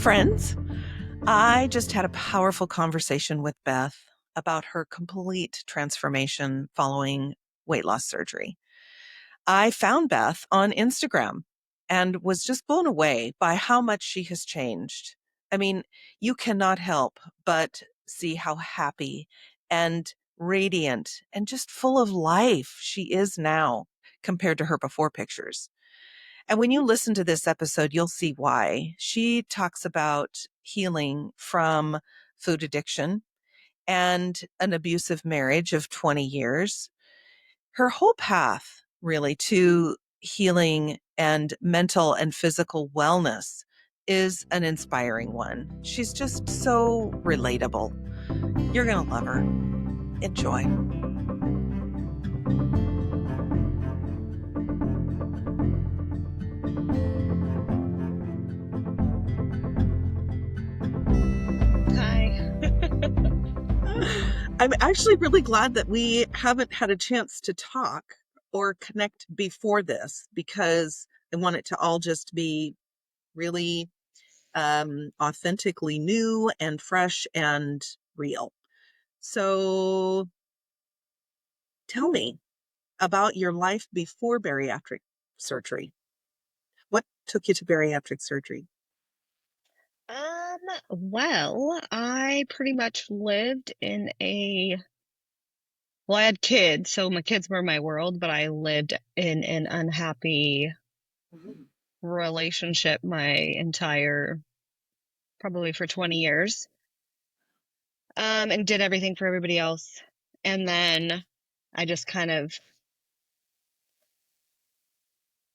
friends. I just had a powerful conversation with Beth about her complete transformation following weight loss surgery. I found Beth on Instagram and was just blown away by how much she has changed. I mean, you cannot help but see how happy and radiant and just full of life she is now compared to her before pictures. And when you listen to this episode, you'll see why. She talks about healing from food addiction and an abusive marriage of 20 years. Her whole path, really, to healing and mental and physical wellness is an inspiring one. She's just so relatable. You're going to love her. Enjoy. Hi. I'm actually really glad that we haven't had a chance to talk or connect before this because I want it to all just be really authentically new and fresh and real. So tell me about your life before bariatric surgery. What took you to bariatric surgery? Well, I pretty much lived well, I had kids, so my kids were my world, but I lived in an unhappy relationship probably for 20 years, and did everything for everybody else. And then I just kind of,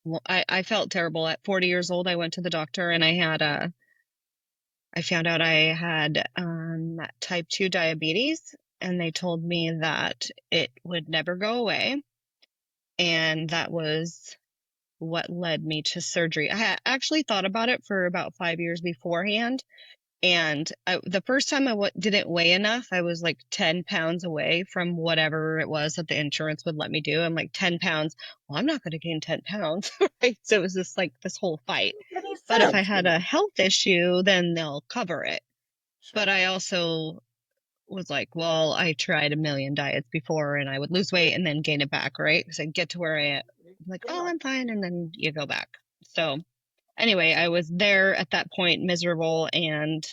well, I felt terrible. At 40 years old, I went to the doctor and I found out I had type 2 diabetes, and they told me that it would never go away. And that was what led me to surgery. I had actually thought about it for about 5 years beforehand. And the first time I didn't weigh enough, I was like 10 pounds away from whatever it was that the insurance would let me do. I'm like 10 pounds. Well, I'm not going to gain 10 pounds. Right. So it was just like this whole fight. But if I had a health issue, then they'll cover it. But I also was like, well, I tried a million diets before and I would lose weight and then gain it back, right? Because I get to where I'm like, oh, I'm fine. And then you go back. So anyway, I was there at that point, miserable. And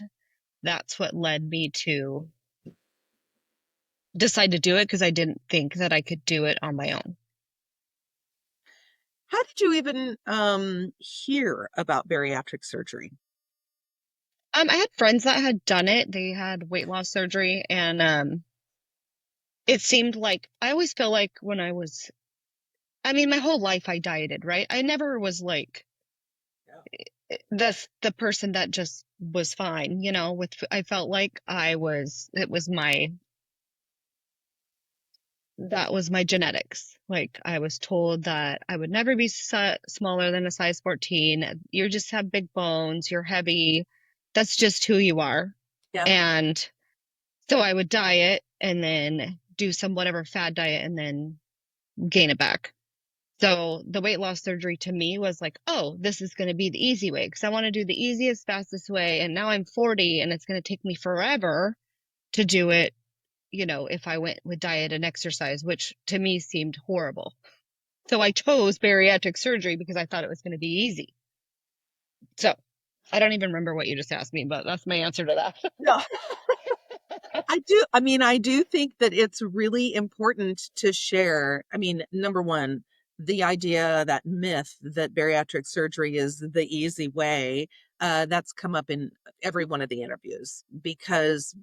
that's what led me to decide to do it because I didn't think that I could do it on my own. How did you even hear about bariatric surgery? I had friends that had done it. They had weight loss surgery, and it seemed like I always feel like my whole life I dieted, right? I never was like the person that just was fine, I felt like that was my genetics. Like I was told that I would never be smaller than a size 14. You just have big bones, you're heavy. That's just who you are. Yeah. And so I would diet and then do some whatever fad diet and then gain it back. So the weight loss surgery to me was like, oh, this is going to be the easy way because I want to do the easiest, fastest way. And now I'm 40 and it's going to take me forever to do it, if I went with diet and exercise, which to me seemed horrible. So I chose bariatric surgery because I thought it was going to be easy. So I don't even remember what you just asked me, but that's my answer to that. No. I do think that it's really important to share. I mean, number one, the idea, that myth that bariatric surgery is the easy way, that's come up in every one of the interviews because,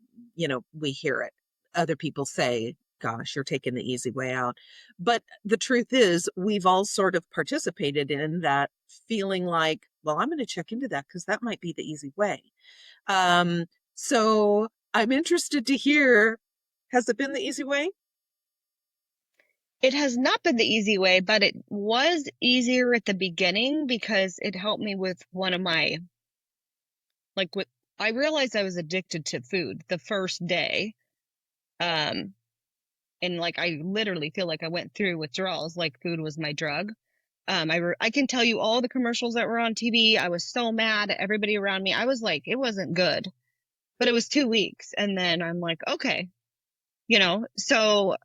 we hear it. Other people say, gosh, you're taking the easy way out. But the truth is, we've all sort of participated in that feeling like, well, I'm going to check into that because that might be the easy way. So I'm interested to hear, has it been the easy way? It has not been the easy way, but it was easier at the beginning because it helped me with I realized I was addicted to food the first day. And like I literally feel like I went through withdrawals, like food was my drug. I can tell you all the commercials that were on TV. I was so mad at everybody around me. I was like, it wasn't good, but it was 2 weeks. And then I'm like, okay, so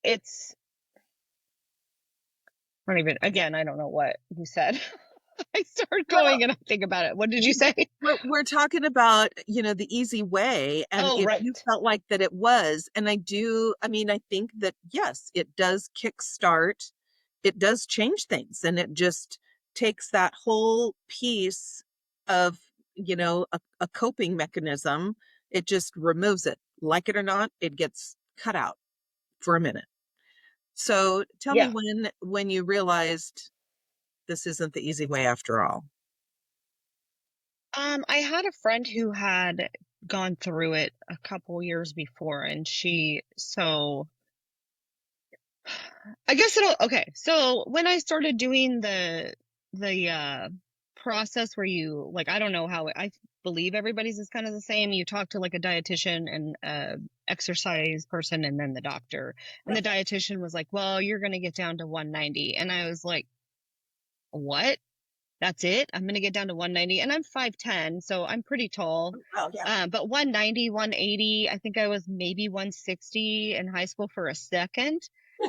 it's, I don't even, again, I don't know what you said. I start Well, going and I think about it. What did you say? we're talking about, the easy way. And Oh, if you right. felt like that it was, and I mean, I think that yes, it does kickstart, it does change things. And it just takes that whole piece of, a coping mechanism. It just removes it. Like it or not, it gets cut out for a minute. So tell me Yeah. when you realized this isn't the easy way after all. I had a friend who had gone through it a couple years before, and I guess okay. So when I started doing the process where you like, I don't know how I believe everybody's is kind of the same. You talk to like a dietitian and exercise person and then the doctor. And the dietitian was like, "Well, you're going to get down to 190." And I was like, "What? That's it? I'm going to get down to 190." And I'm 5'10", so I'm pretty tall. Oh, yeah. But 190, 180, I think I was maybe 160 in high school for a second.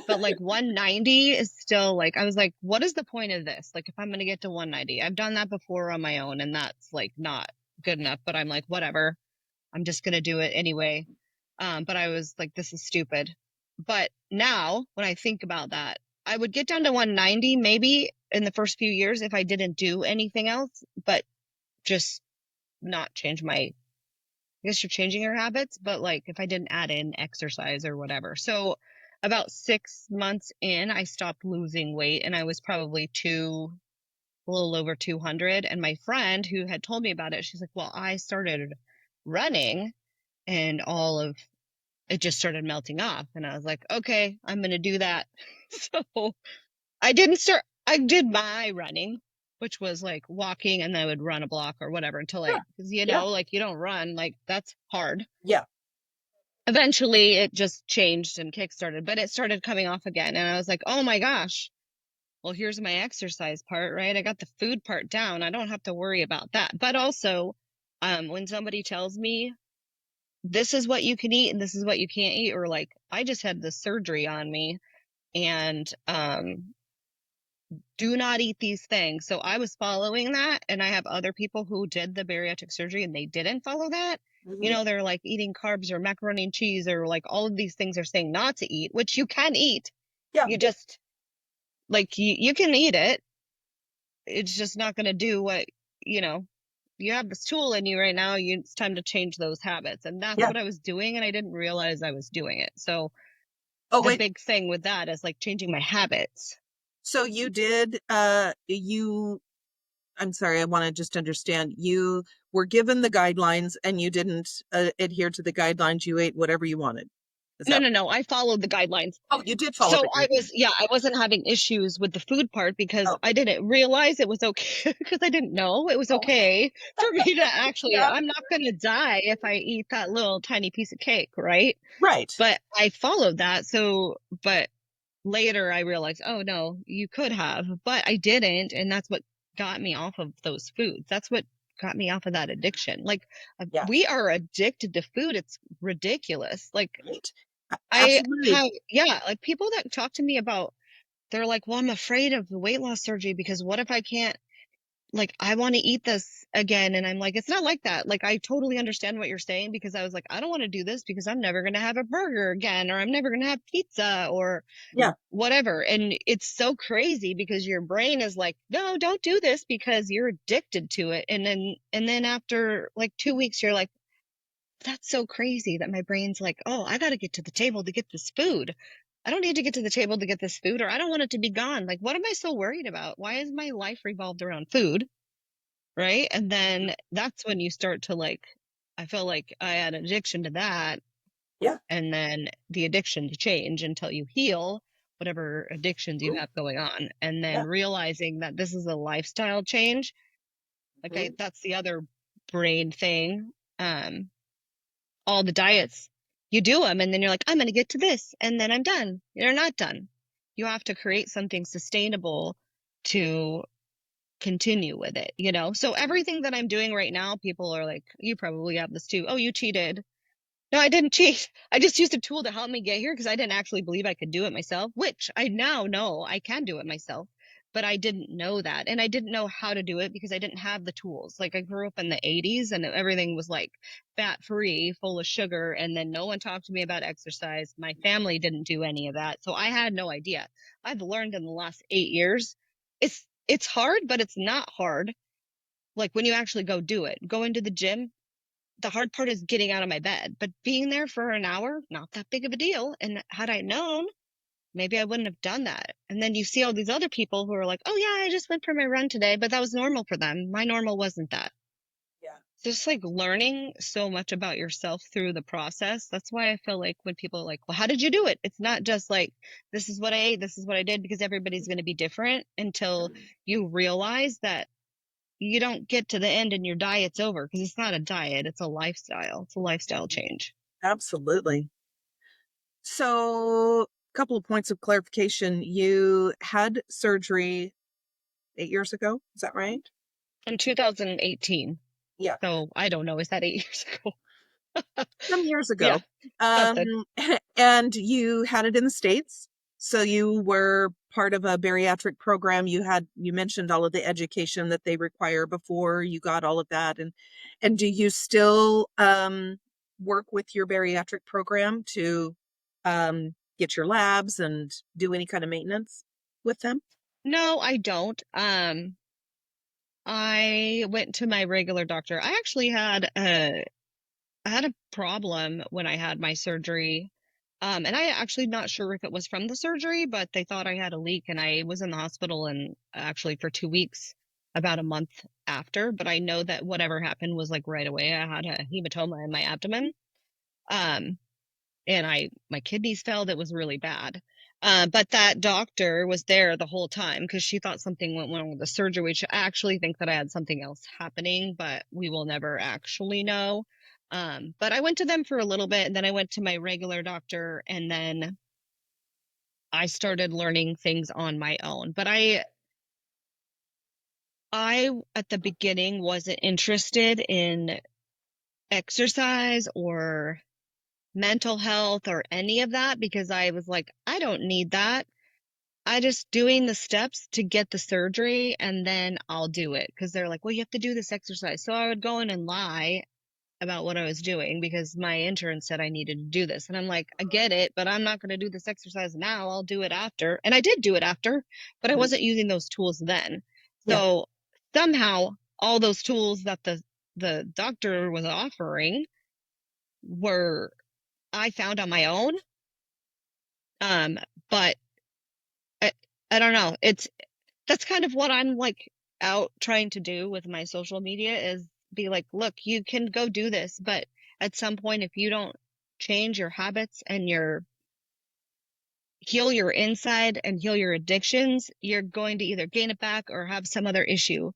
But like 190 is still like, I was like, what is the point of this? Like, if I'm going to get to 190, I've done that before on my own, and that's like not good enough. But I'm like, whatever, I'm just going to do it anyway. But I was like, this is stupid. But now when I think about that, I would get down to 190 maybe in the first few years if I didn't do anything else, but just not change my, I guess you're changing your habits, but like if I didn't add in exercise or whatever. So about 6 months in, I stopped losing weight and I was probably a little over 200. And my friend who had told me about it, she's like, well, I started running and all of it just started melting off. And I was like, okay, I'm going to do that. So I did my running, which was like walking and then I would run a block or whatever until Yeah. because Yeah. like you don't run, like that's hard. Yeah. Eventually it just changed and kickstarted, but it started coming off again. And I was like, oh my gosh, well, here's my exercise part, right? I got the food part down. I don't have to worry about that. But also, when somebody tells me this is what you can eat and this is what you can't eat, or like I just had this surgery on me and do not eat these things. So I was following that, and I have other people who did the bariatric surgery and they didn't follow that. Mhm. They're like eating carbs or macaroni and cheese or like all of these things are saying not to eat, which you can eat. Yeah. You just like you can eat it. It's just not going to do what, you know, you have this tool in you right now. It's time to change those habits. And that's Yeah. what I was doing. And I didn't realize I was doing it. So Oh, the wait. big thing with that is like changing my habits. So you did, I'm sorry, I want to just understand. You were given the guidelines and you didn't adhere to the guidelines. You ate whatever you wanted. Is No, that? no, no. I followed the guidelines. Oh, you did follow So the guidelines. I wasn't having issues with the food part because Oh, I didn't realize it was okay because I didn't know it was oh, okay for me to actually, yeah. I'm not going to die if I eat that little tiny piece of cake, right? Right. But I followed that. So, but later I realized, oh no, you could have, but I didn't. And that's what got me off of those foods. That's what got me off of that addiction. Like we Yes. are addicted to food. It's ridiculous. Like Right. I Absolutely. have, yeah, like people that talk to me about, they're like, well, I'm afraid of the weight loss surgery because what if I can't, like, I want to eat this again. And I'm like, it's not like that. Like, I totally understand what you're saying because I was like, I don't want to do this because I'm never going to have a burger again, or I'm never going to have pizza or Yeah. whatever. And it's so crazy because your brain is like, no, don't do this because you're addicted to it. And then after like 2 weeks, you're like, that's so crazy that my brain's like, oh, I got to get to the table to get this food. I don't need to get to the table to get this food, or I don't want it to be gone. Like, what am I so worried about? Why is my life revolved around food? Right. And then that's when you start to like, I feel like I had an addiction to that. Yeah. And then the addiction to change until you heal whatever addictions you Mhm. have going on. And then Yeah. realizing that this is a lifestyle change. Like, Mhm. that's the other brain thing. All the diets, you do them and then you're like, I'm going to get to this and then I'm done. You're not done. You have to create something sustainable to continue with it, you know? So everything that I'm doing right now, people are like, you probably have this too. Oh, you cheated. No, I didn't cheat. I just used a tool to help me get here because I didn't actually believe I could do it myself, which I now know I can do it myself. But I didn't know that. And I didn't know how to do it because I didn't have the tools. Like I grew up in the 80s and everything was like fat free, full of sugar. And then no one talked to me about exercise. My family didn't do any of that. So I had no idea. I've learned in the last 8 years. It's hard, but it's not hard. Like when you actually go do it, go into the gym, the hard part is getting out of my bed, but being there for an hour, not that big of a deal. And had I known, maybe I wouldn't have done that. And then you see all these other people who are like, oh yeah, I just went for my run today, but that was normal for them. My normal wasn't that. Yeah. Just like learning so much about yourself through the process. That's why I feel like when people are like, well, how did you do it? It's not just like, this is what I ate, this is what I did, because everybody's going to be different until you realize that you don't get to the end and your diet's over because it's not a diet, it's a lifestyle. It's a lifestyle change. Absolutely. So, a couple of points of clarification. You had surgery 8 years ago. Is that right? In 2018. Yeah. So I don't know, is that 8 years ago? Some years Yeah, ago. Um, something. and you had it in the States. So you were part of a bariatric program. You mentioned all of the education that they require before you got all of that. And do you still work with your bariatric program to get your labs and do any kind of maintenance with them? No, I don't. I went to my regular doctor. I had a problem when I had my surgery. And I actually not sure if it was from the surgery, but they thought I had a leak and I was in the hospital and actually for 2 weeks, about a month after. But I know that whatever happened was like right away. I had a hematoma in my abdomen. Um, and my kidneys failed. It was really bad. But that doctor was there the whole time because she thought something went wrong with the surgery, which I actually think that I had something else happening, but we will never actually know. But I went to them for a little bit and then I went to my regular doctor and then I started learning things on my own. But I at the beginning wasn't interested in exercise or mental health or any of that because I was like, I don't need that. I just doing the steps to get the surgery and then I'll do it. Because they're like, well, you have to do this exercise. So I would go in and lie about what I was doing because my intern said I needed to do this. And I'm like, I get it, but I'm not going to do this exercise now. I'll do it after. And I did do it after, but I Mhm. wasn't using those tools then. Yeah. So somehow all those tools that the doctor was offering were I found on my own. Um, but I, I don't know. That's kind of what I'm like out trying to do with my social media is be like, look, you can go do this, but at some point, if you don't change your habits and heal your inside and heal your addictions, you're going to either gain it back or have some other issue.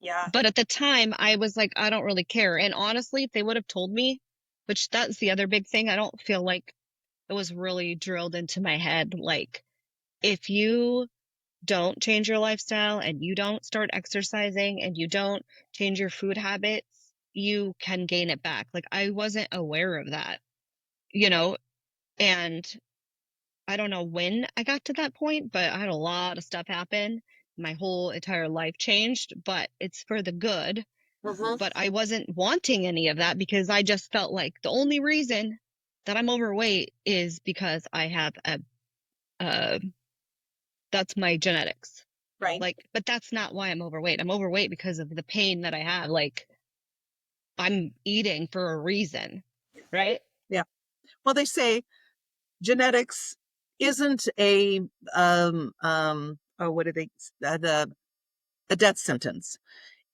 Yeah. But at the time, I was like, I don't really care. And honestly, if they would have told me, which that's the other big thing, I don't feel like it was really drilled into my head. Like, if you don't change your lifestyle and you don't start exercising and you don't change your food habits, you can gain it back. Like I wasn't aware of that, you know, and I don't know when I got to that point, but I had a lot of stuff happen. My whole entire life changed, but it's for the good. Hmm. But I wasn't wanting any of that because I just felt like the only reason that I'm overweight is because I have a that's my genetics. Right. Like, but that's not why I'm overweight. I'm overweight because of the pain that I have. Like, I'm eating for a reason, right? Yeah. Well, they say genetics isn't oh, what do they the a death sentence.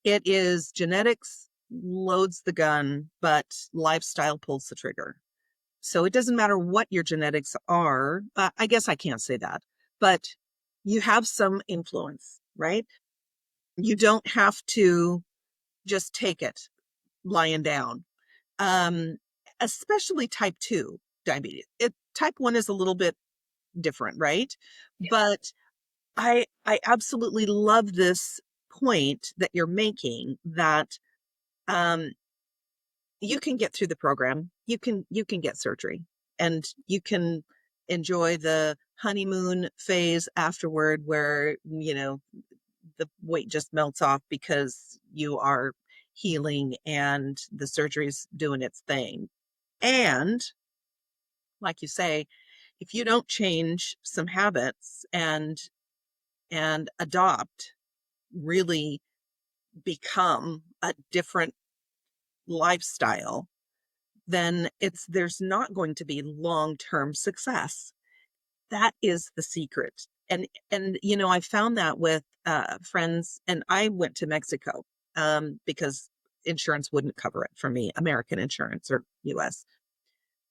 It is genetics loads the gun, but lifestyle pulls the trigger. So it doesn't matter what your genetics are. I guess I can't say that, but you have some influence, right? You don't have to just take it lying down. Um, Especially type 2 diabetes. Type 1 is a little bit different, right? But I absolutely love this point that you're making, that um you can get through the program. You can get surgery, and you can enjoy the honeymoon phase afterward, where the weight just melts off because you are healing and the surgery's doing its thing. And like you say, if you don't change some habits and adopt, really become a different lifestyle, then there's not going to be long-term success. That is the secret. And I found that with friends, and I went to Mexico because insurance wouldn't cover it for me, American insurance or US.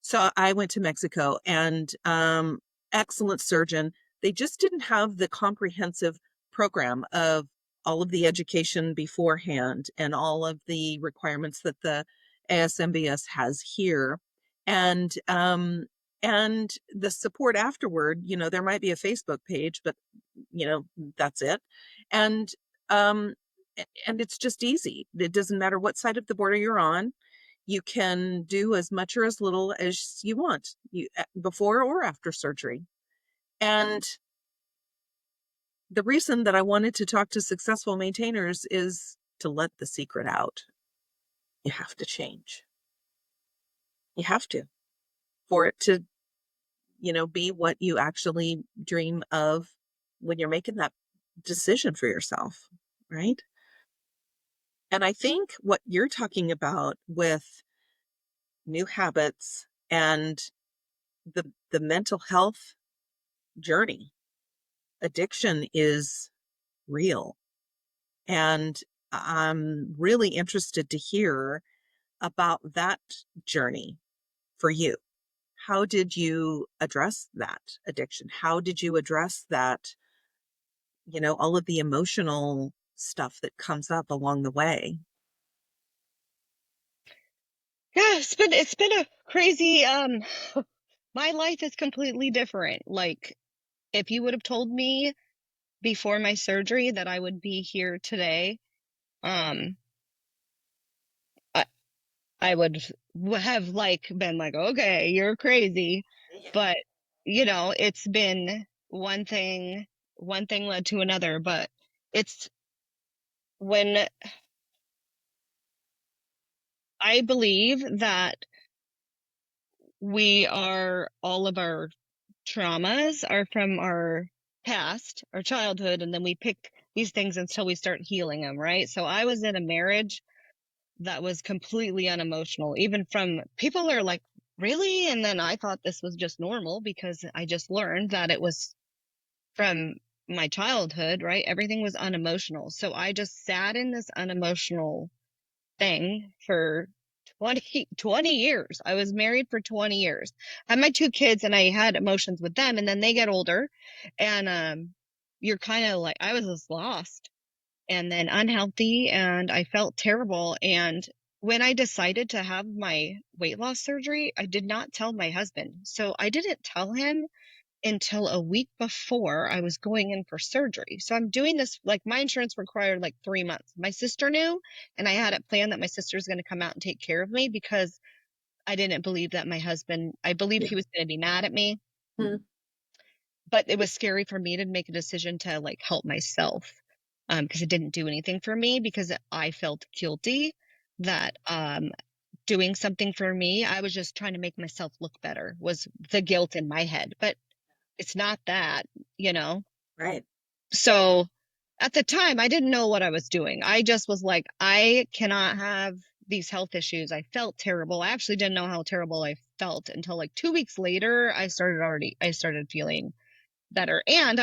So I went to Mexico, and excellent surgeon. They just didn't have the comprehensive program of all of the education beforehand and all of the requirements that the ASMBS has here. And the support afterward, there might be a Facebook page, but you know, that's it. And um and it's just easy. It doesn't matter what side of the border you're on. You can do as much or as little as you want, before or after surgery. And the reason that I wanted to talk to successful maintainers is to let the secret out. You have to change. You have to, for it to, be what you actually dream of when you're making that decision for yourself, right? And I think what you're talking about with new habits and the mental health journey, addiction is real. And I'm really interested to hear about that journey for you. How did you address that addiction? How did you address that, all of the emotional stuff that comes up along the way? Yeah, it's been a crazy my life is completely different. Like, if you would have told me before my surgery that I would be here today, um I I would have like been like, "Okay, you're crazy." Yeah. But, it's been one thing led to another, but it's when I believe that all of our traumas are from our past, our childhood, and then we pick these things until we start healing them, right? So I was in a marriage that was completely unemotional. Even from people are like, really? And then I thought this was just normal because I just learned that it was from my childhood, right? Everything was unemotional. So I just sat in this unemotional thing for 20 years. I was married for 20 years. I had my two kids and I had emotions with them, and then they get older and you're kind of like, I was just lost and then unhealthy, and I felt terrible. And when I decided to have my weight loss surgery, I did not tell my husband. So I didn't tell him until a week before I was going in for surgery. So I'm doing this, like, my insurance required like 3 months. My sister knew, and I had it planned that my sister was going to come out and take care of me because I didn't believe that my husband, I believed Yeah. he was going to be mad at me. Hmm. But it was scary for me to make a decision to like help myself, because it didn't do anything for me, because I felt guilty that doing something for me, I was just trying to make myself look better, was the guilt in my head. But it's not that, you know? Right. So at the time, I didn't know what I was doing. I just was like, I cannot have these health issues. I felt terrible. I actually didn't know how terrible I felt until like 2 weeks later. I started feeling better. And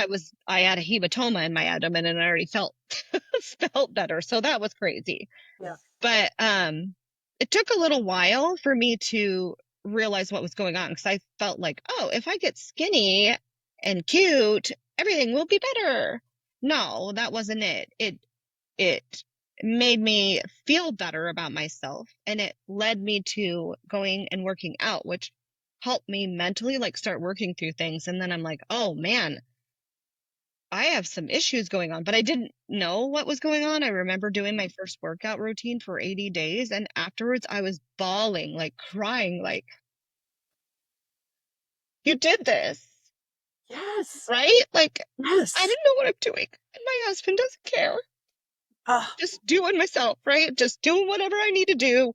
I had a hematoma in my abdomen and I already felt better. So that was crazy. Yeah. But it took a little while for me to realize what was going on, because I felt like, oh, if I get skinny and cute, everything will be better. No, that wasn't it. It made me feel better about myself, and it led me to going and working out, which helped me mentally like start working through things. And then I'm like, oh man, I have some issues going on, but I didn't know what was going on. I remember doing my first workout routine for 80 days, and afterwards I was bawling, like crying, like, you did this, Yes. right? Like, I Yes. didn't know what I'm doing, and my husband doesn't care. Oh, Just doing myself, right? Just doing whatever I need to do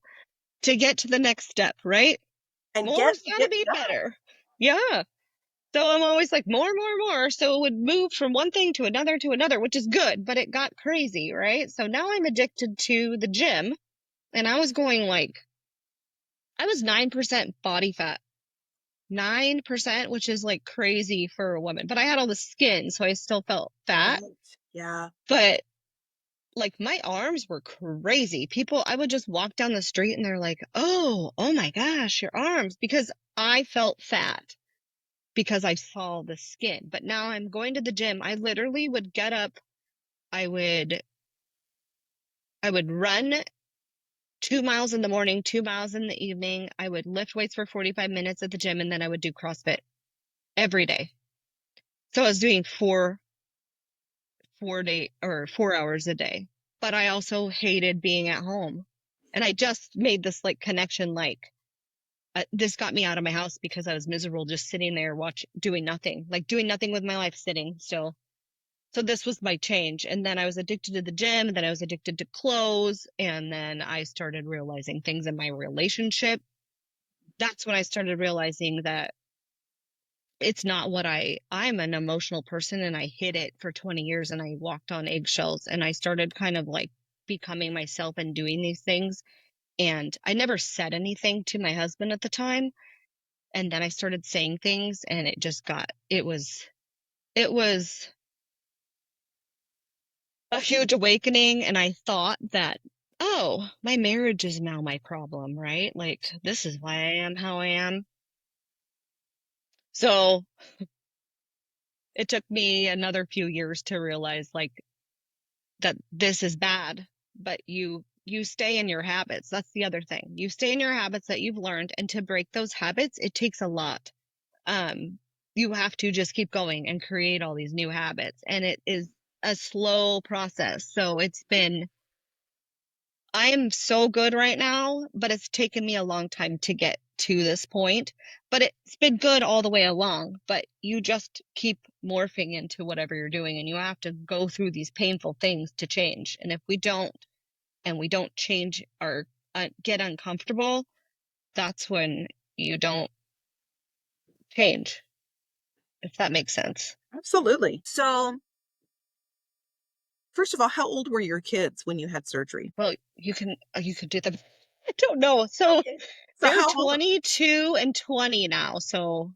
to get to the next step, right? and More's gotta get be done. better. Yeah. So I'm always like, more, more, more. So it would move from one thing to another, which is good, but it got crazy, right? So now I'm addicted to the gym, and I was going like, I was 9% body fat, 9%, which is like crazy for a woman. But I had all the skin, so I still felt fat. Right. Yeah. But like my arms were crazy. People, I would just walk down the street and they're like, oh my gosh, your arms, because I felt fat because I saw the skin. But now I'm going to the gym. I literally would get up, I would I would run 2 miles in the morning, 2 miles in the evening. I would lift weights for 45 minutes at the gym, and then I would do CrossFit every day. So I was doing 4 hours a day. But I also hated being at home. And I just made this like connection, like this got me out of my house because I was miserable just sitting there doing nothing, like doing nothing with my life, sitting still. So this was my change. And then I was addicted to the gym, and then I was addicted to clothes, and then I started realizing things in my relationship. That's when I started realizing that it's not what I'm an emotional person, and I hid it for 20 years, and I walked on eggshells, and I started kind of like becoming myself and doing these things. And I never said anything to my husband at the time. And then I started saying things, and it was a huge awakening. And I thought that, oh, my marriage is now my problem, right? Like, this is why I am how I am. So it took me another few years to realize like that this is bad, but you stay in your habits. That's the other thing. You stay in your habits that you've learned, and to break those habits, it takes a lot. Um, you have to just keep going and create all these new habits, and it is a slow process. So I am so good right now, but it's taken me a long time to get to this point. But it's been good all the way along. But you just keep morphing into whatever you're doing, and you have to go through these painful things to change. And if we don't, and we don't change or get uncomfortable, that's when you don't change, if that makes sense. Absolutely. So, first of all, how old were your kids when you had surgery? Well, you could do them. I don't know. So Okay. So they're how old? 22 and 20 now. So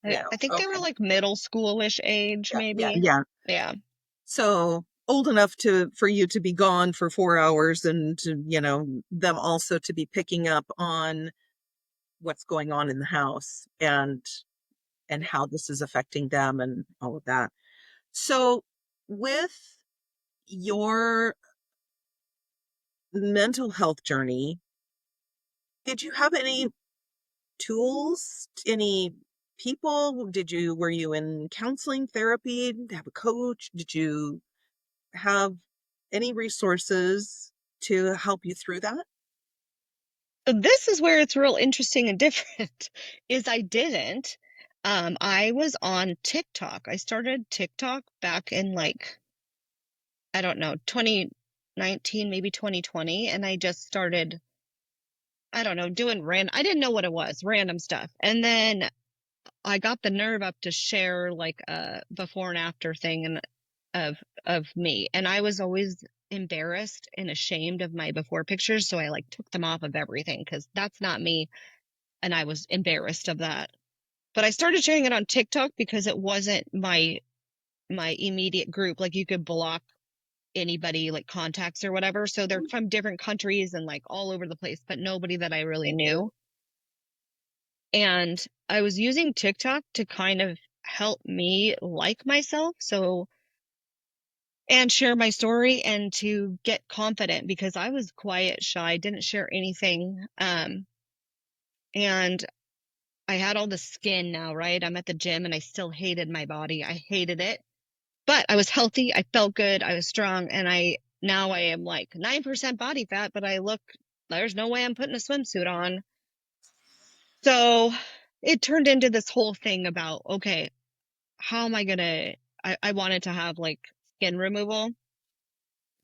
I, Yeah. I think they were Okay. like middle schoolish age, Yeah. Yeah. maybe. Yeah. Yeah. So old enough to for you to be gone for 4 hours and to, them also to be picking up on what's going on in the house and how this is affecting them and all of that. So with your mental health journey, did you have any tools, any people? Were you in counseling, therapy, have a coach? Did you have any resources to help you through that? So this is where it's real interesting and different, is I didn't. I was on TikTok. I started TikTok back in like, I don't know, 2019, maybe 2020. And I just started, I don't know, doing I didn't know what it was, random stuff. And then I got the nerve up to share like a before and after thing and of me. And I was always embarrassed and ashamed of my before pictures, so I like took them off of everything because that's not me, and I was embarrassed of that. But I started sharing it on TikTok because it wasn't my immediate group. Like you could block anybody like contacts or whatever. So they're from different countries and like all over the place, but nobody that I really knew. And I was using TikTok to kind of help me like myself. So, and share my story and to get confident because I was quiet, shy, didn't share anything. And I had all the skin now, right? I'm at the gym and I still hated my body. I hated it. But I was healthy. I felt good. I was strong. And now I am like 9% body fat, but there's no way I'm putting a swimsuit on. So it turned into this whole thing about, okay, how am I gonna, I wanted to have like skin removal,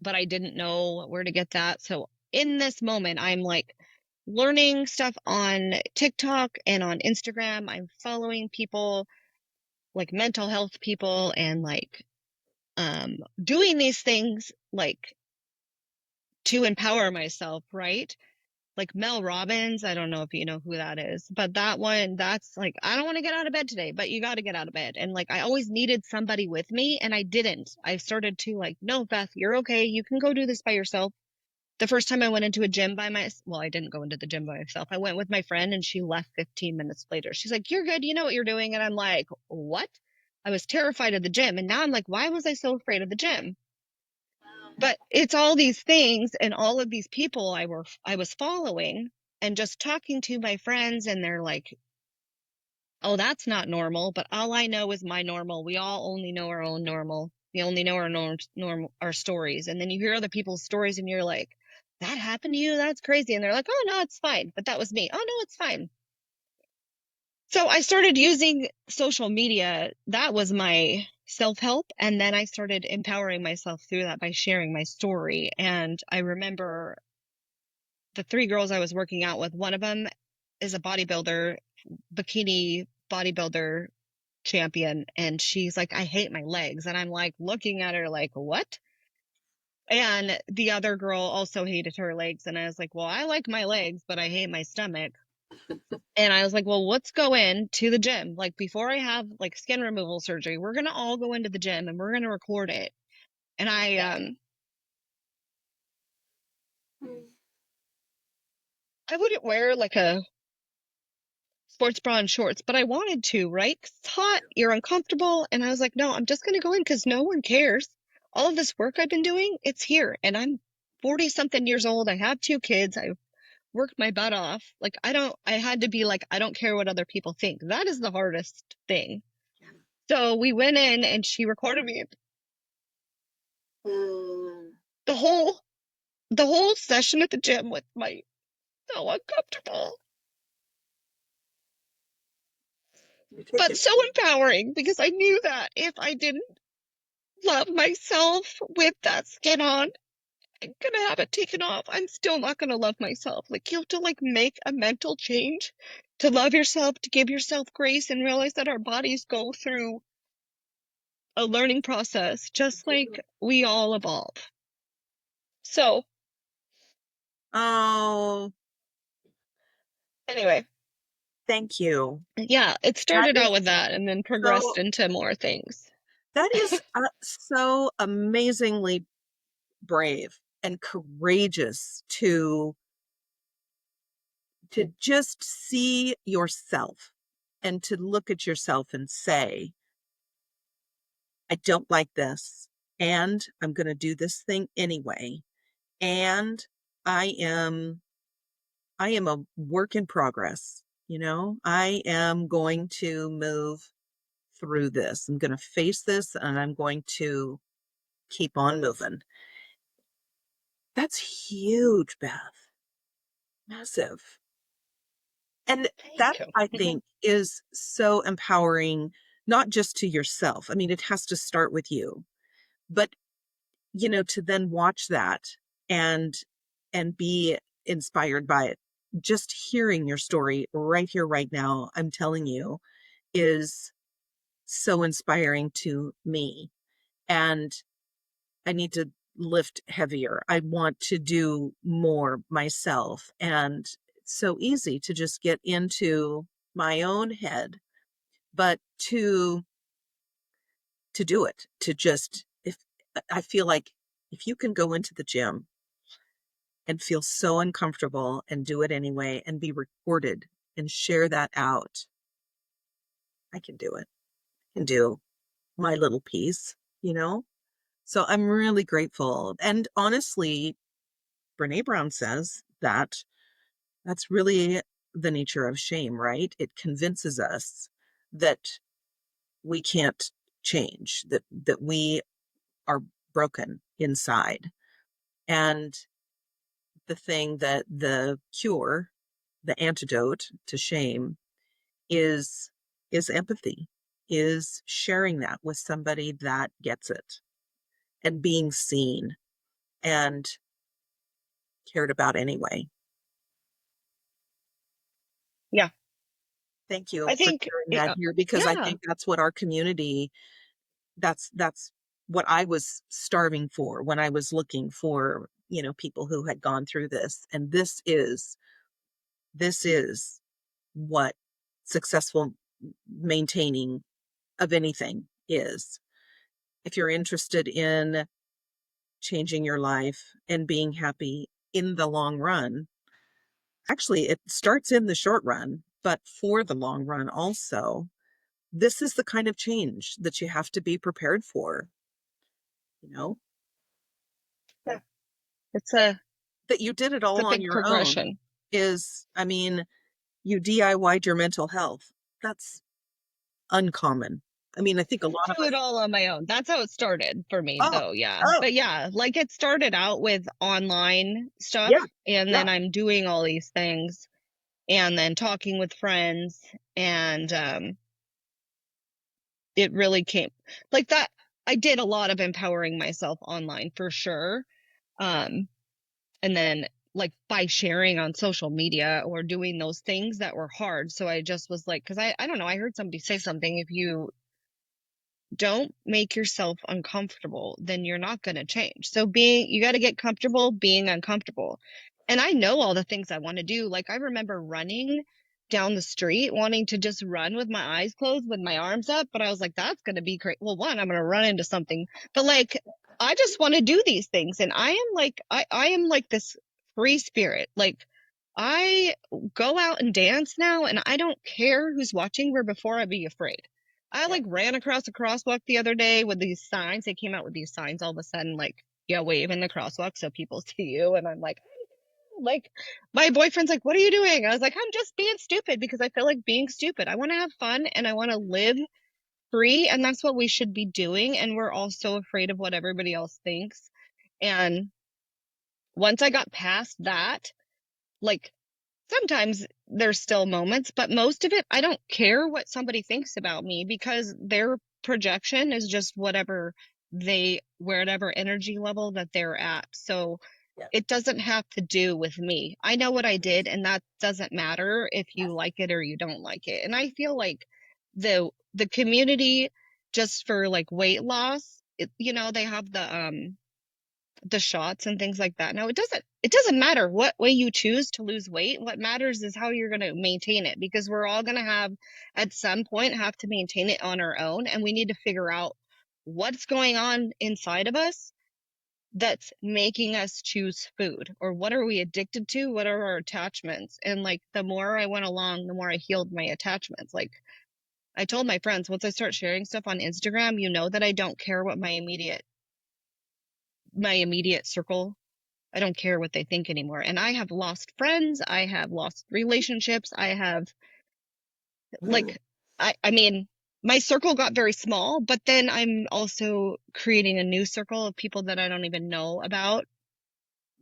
but I didn't know where to get that. So in this moment, I'm like learning stuff on TikTok and on Instagram. I'm following people like mental health people and like doing these things like to empower myself, right? Like Mel Robbins, I don't know if you know who that is, but that one, that's like, I don't want to get out of bed today, but you got to get out of bed. And like, I always needed somebody with me and I didn't. I started to like, no, Beth, you're okay. You can go do this by yourself. The first time I went into a gym by myself, well, I didn't go into the gym by myself. I went with my friend and she left 15 minutes later. She's like, you're good. You know what you're doing. And I'm like, what? I was terrified of the gym. And now I'm like, why was I so afraid of the gym? But it's all these things and all of these people I was following and just talking to my friends and they're like, "Oh, that's not normal, but all I know is my normal. We all only know our own normal. We only know our normal our stories." And then you hear other people's stories and you're like, "That happened to you? That's crazy." And they're like, "Oh, no, it's fine." But that was me. "Oh, no, it's fine." So I started using social media. That was my self-help. And then I started empowering myself through that by sharing my story. And I remember the three girls I was working out with, one of them is a bodybuilder, bikini bodybuilder champion. And she's like, I hate my legs. And I'm like looking at her like, what? And the other girl also hated her legs. And I was like, well, I like my legs, but I hate my stomach. And I was like, well, let's go in to the gym. Like before I have like skin removal surgery, we're going to all go into the gym and we're going to record it. And I wouldn't wear like a sports bra and shorts, but I wanted to, right? 'Cause it's hot, you're uncomfortable. And I was like, no, I'm just going to go in because no one cares. All of this work I've been doing, it's here. And I'm 40 something years old. I have two kids. I worked my butt off. Like, I had to be like, I don't care what other people think. That is the hardest thing. So we went in and she recorded me the whole, the whole session at the gym with my so uncomfortable, but so empowering because I knew that if I didn't love myself with that skin on, I'm gonna have it taken off. I'm still not gonna love myself. Like you have to like make a mental change to love yourself, to give yourself grace and realize that our bodies go through a learning process just like we all evolve. So Oh, anyway, thank you. yeah, it That started out is with that and then progressed so into more things. that is so amazingly brave and courageous to just see yourself and to look at yourself and say, I don't like this, and I'm going to do this thing anyway. And I am I am a work in progress, you know? I am going to move through this. I'm going to face this and I'm going to keep on moving. That's huge, Beth. Massive. And that, Thank I you. think, is so empowering, not just to yourself. I mean, it has to start with you, but, to then watch that and be inspired by it. Just hearing your story right here, right now, I'm telling you, is so inspiring to me. And I need to lift heavier. I want to do more myself. And it's so easy to just get into my own head, but to do it, to just if I feel like if you can go into the gym and feel so uncomfortable and do it anyway and be recorded and share that out, I can do it. I can do my little piece, you know? So I'm really grateful. And honestly, Brene Brown says that that's really the nature of shame, right? It convinces us that we can't change, that we are broken inside. And the thing that the cure, the antidote to shame is is empathy, is sharing that with somebody that gets it and being seen and cared about anyway. Yeah. Thank you I for think, sharing that here, because I yeah. think that's what our community, that's what I was starving for when I was looking for, people who had gone through this. And this is what successful maintaining of anything is. If you're interested in changing your life and being happy in the long run, actually, it starts in the short run, but for the long run also, this is the kind of change that you have to be prepared for, you know, Yeah. It's that you did it a all on big your own progression. is, I mean, you DIY'd your mental health. That's uncommon. I mean, I think a lot of Do it us, all on my own. That's how it started for me, oh, though. Yeah. oh, But yeah, like it started out with online stuff, yeah, and yeah, then I'm doing all these things and then talking with friends. And it really came like that. I did a lot of empowering myself online for sure. Um, and then like by sharing on social media or doing those things that were hard. So I just was like, because I don't know, I heard somebody say something, if you don't make yourself uncomfortable, then you're not going to change. So you got to get comfortable being uncomfortable. And I know all the things I want to do. Like I remember running down the street, wanting to just run with my eyes closed, with my arms up. But I was like, that's going to be great. Well, one, I'm going to run into something, but like, I just want to do these things. And I am like this free spirit. Like I go out and dance now and I don't care who's watching, where before I'd be afraid. I yeah, like ran across a crosswalk the other day with these signs. They came out with these signs all of a sudden, like, yeah, wave in the crosswalk so people see you. And I'm like, my boyfriend's like, what are you doing? I was like, I'm just being stupid because I feel like being stupid. I want to have fun and I want to live free. And that's what we should be doing. And we're all so afraid of what everybody else thinks. And once I got past that, like, sometimes there's still moments, but most of it, I don't care what somebody thinks about me because their projection is just whatever energy level that they're at. So yeah, it doesn't have to do with me. I know what I did, and that doesn't matter if you like it or you don't like it. And I feel like the community, just for like weight loss, they have the shots and things like that. No, it doesn't matter what way you choose to lose weight. What matters is how you're going to maintain it, because we're all going to at some point have to maintain it on our own, and we need to figure out what's going on inside of us that's making us choose food, or what are we addicted to? What are our attachments? And like the more I went along, the more I healed my attachments. Like I told my friends, once I start sharing stuff on Instagram, that I don't care what my immediate circle, I don't care what they think anymore. And I have lost friends. I have lost relationships. I have like, I mean, my circle got very small, but then I'm also creating a new circle of people that I don't even know about,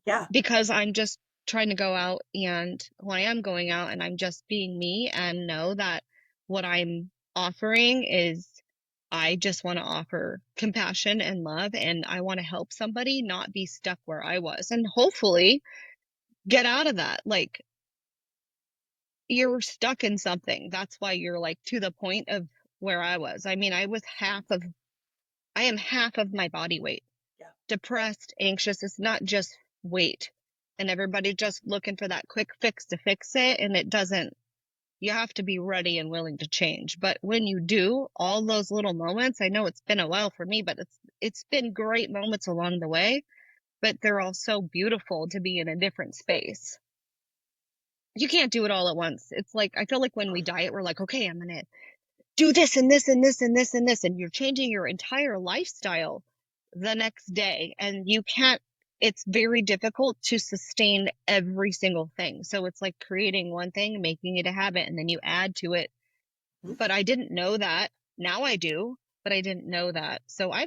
yeah, because I'm just trying to go out, and when I am going out and I'm just being me, and know that what I'm offering is, I just want to offer compassion and love, and I want to help somebody not be stuck where I was, and hopefully get out of that. Like you're stuck in something. That's why you're like to the point of where I was. I mean, I am half of my body weight. yeah, Depressed, anxious. It's not just weight. And everybody just looking for that quick fix to fix it. And it doesn't, you have to be ready and willing to change. But when you do, all those little moments, I know it's been a while for me, but it's been great moments along the way, but they're all so beautiful to be in a different space. You can't do it all at once. It's like, I feel like when we diet, we're like, okay, I'm going to do this and this and this and this and this. And you're changing your entire lifestyle the next day. And you can't it's very difficult to sustain every single thing. So it's like creating one thing, making it a habit, and then you add to it. But I didn't know that. Now I do, but I didn't know that. So I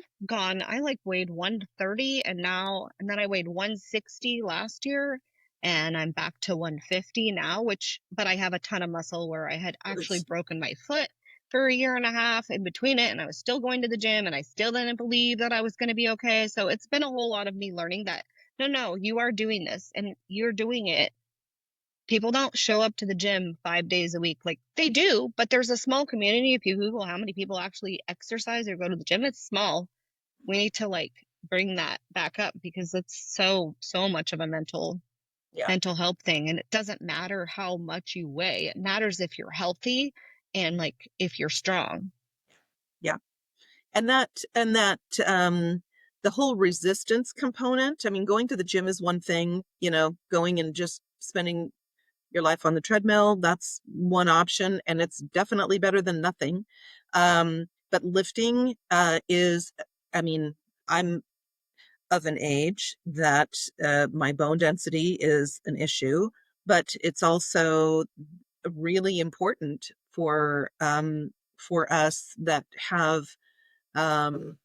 like weighed 130 and then I weighed 160 last year and I'm back to 150 now, but I have a ton of muscle where I had actually broken my foot for a year and a half in between it. And I was still going to the gym and I still didn't believe that I was going to be okay. So it's been a whole lot of me learning that no, you are doing this and you're doing it. People don't show up to the gym 5 days a week. Like they do, but there's a small community. If you Google how many people actually exercise or go to the gym, it's small. We need to like bring that back up because it's so much of a Yeah. mental health thing. And it doesn't matter how much you weigh. It matters if you're healthy and like if you're strong. Yeah. And that the whole resistance component, I mean, going to the gym is one thing, going and just spending your life on the treadmill, that's one option, and it's definitely better than nothing. But lifting is, I mean, I'm of an age that my bone density is an issue, but it's also really important for us that have um,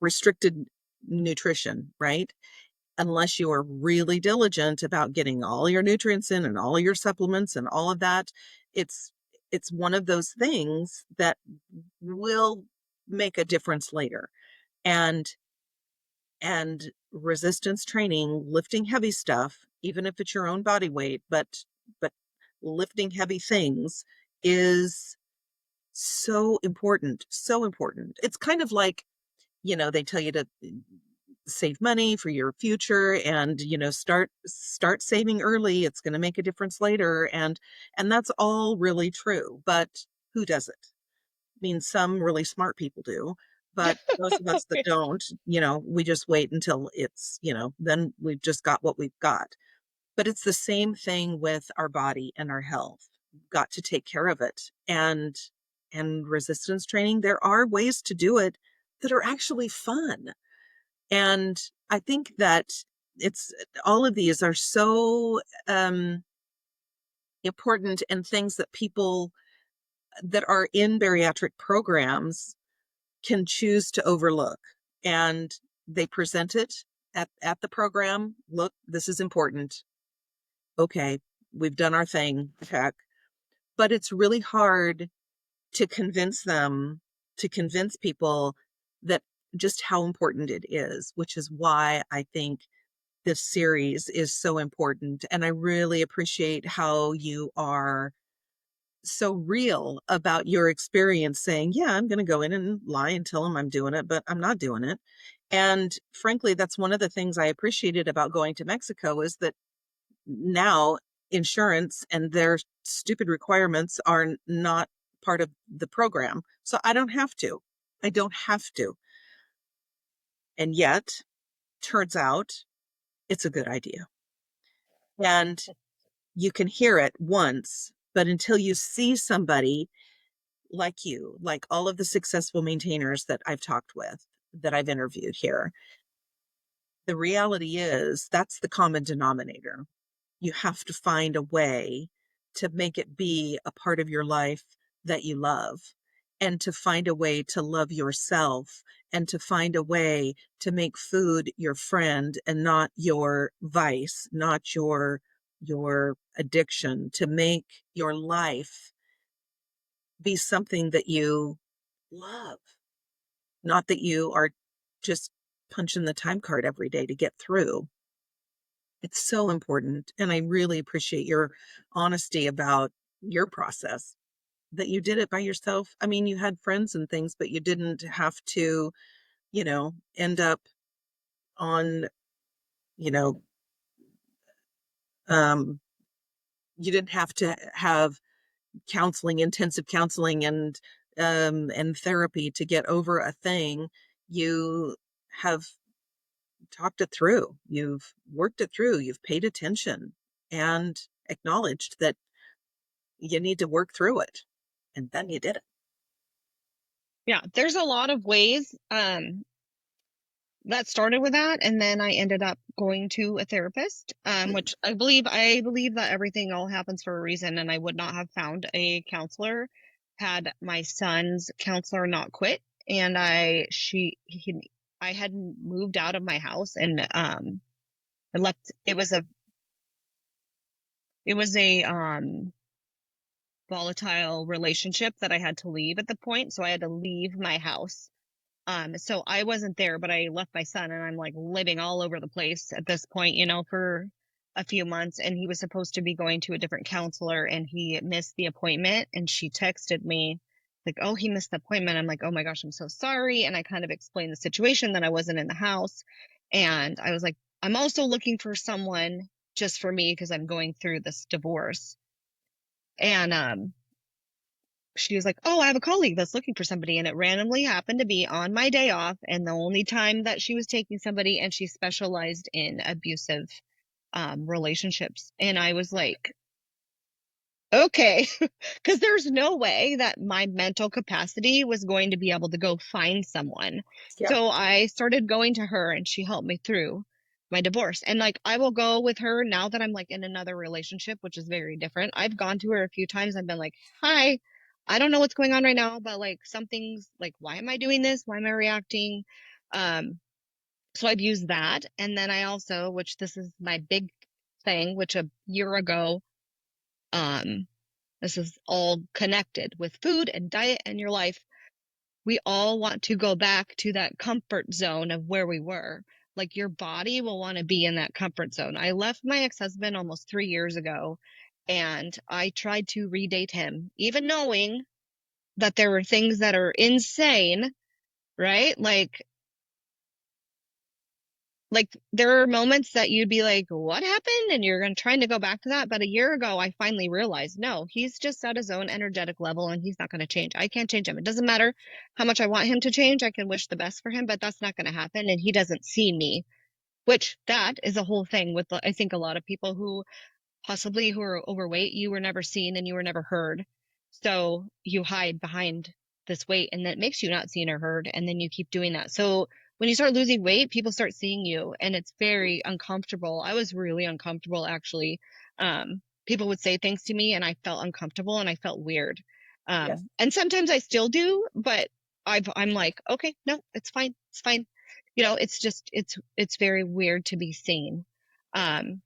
restricted nutrition, right? Unless you are really diligent about getting all your nutrients in and all your supplements and all of that, it's it's one of those things that will make a difference later. And and resistance training, lifting heavy stuff, even if it's your own body weight, but lifting heavy things is so important, so important. It's kind of like, they tell you to save money for your future and start saving early. It's going to make a difference later, and that's all really true, but who does it? I mean, some really smart people do, but those of us that don't, we just wait until then we've just got what we've got. But it's the same thing with our body and our health. We've got to take care of it. And resistance training, there are ways to do it that are actually fun. And I think that it's all of these are so important, and things that people that are in bariatric programs can choose to overlook. And they present it at the program. Look, this is important. Okay, we've done our thing. Heck. But it's really hard to convince people that just how important it is, which is why I think this series is so important. And I really appreciate how you are so real about your experience, saying, yeah, I'm going to go in and lie and tell them I'm doing it, but I'm not doing it. And frankly, that's one of the things I appreciated about going to Mexico, is that now insurance and their stupid requirements are not part of the program. So I don't have to. I don't have to. And yet, turns out it's a good idea. And you can hear it once, but until you see somebody like you, like all of the successful maintainers that I've talked with, that I've interviewed here, the reality is that's the common denominator. You have to find a way to make it be a part of your life that you love, and to find a way to love yourself, and to find a way to make food your friend and not your vice, not your addiction, to make your life be something that you love, not that you are just punching the time card every day to get through. It's so important. And I really appreciate your honesty about your process, that you did it by yourself. I mean, you had friends and things, but you didn't have to, end up on, you know, um, you didn't have to have counseling, intensive counseling and therapy to get over a thing. You have talked it through. You've worked it through. You've paid attention and acknowledged that you need to work through it. And then you did it. Yeah, there's a lot of ways that started with that, and then I ended up going to a therapist, which I believe that everything all happens for a reason, and I would not have found a counselor had my son's counselor not quit. And I had moved out of my house, and I left. It was a volatile relationship that I had to leave at the point, so I had to leave my house. So I wasn't there, but I left my son, and I'm like living all over the place at this point, for a few months. And he was supposed to be going to a different counselor, and he missed the appointment. And she texted me like, "Oh, he missed the appointment." I'm like, "Oh my gosh, I'm so sorry." And I kind of explained the situation, that I wasn't in the house. And I was like, "I'm also looking for someone just for me because I'm going through this divorce." And she was like, "Oh, I have a colleague that's looking for somebody." And it randomly happened to be on my day off, and the only time that she was taking somebody, and she specialized in abusive relationships. And I was like, okay, because there's no way that my mental capacity was going to be able to go find someone. Yeah. So I started going to her, and she helped me through my divorce. And like, I will go with her now that I'm like in another relationship, which is very different. I've gone to her a few times. I've been like, "Hi, I don't know what's going on right now, but like something's like, why am I doing this? Why am I reacting?" Um, so I've used that. And then I also, which this is my big thing, which a year ago, um, this is all connected with food and diet and your life. We all want to go back to that comfort zone of where we were. Like, your body will want to be in that comfort zone. I left my ex-husband almost 3 years ago, and I tried to redate him, even knowing that there were things that are insane, right? Like there are moments that you'd be like, "What happened?" And you're trying to go back to that. But a year ago, I finally realized, no, he's just at his own energetic level, and he's not going to change. I can't change him. It doesn't matter how much I want him to change. I can wish the best for him, but that's not going to happen. And he doesn't see me, which that is a whole thing with, I think, a lot of people who are overweight. You were never seen and you were never heard. So you hide behind this weight, and that makes you not seen or heard. And then you keep doing that. So when you start losing weight, people start seeing you, and it's very uncomfortable. I was really uncomfortable, actually. People would say things to me, and I felt uncomfortable and I felt weird. Yes. And sometimes I still do, but I'm like, okay, no, it's fine. It's fine. It's just, it's very weird to be seen. Um,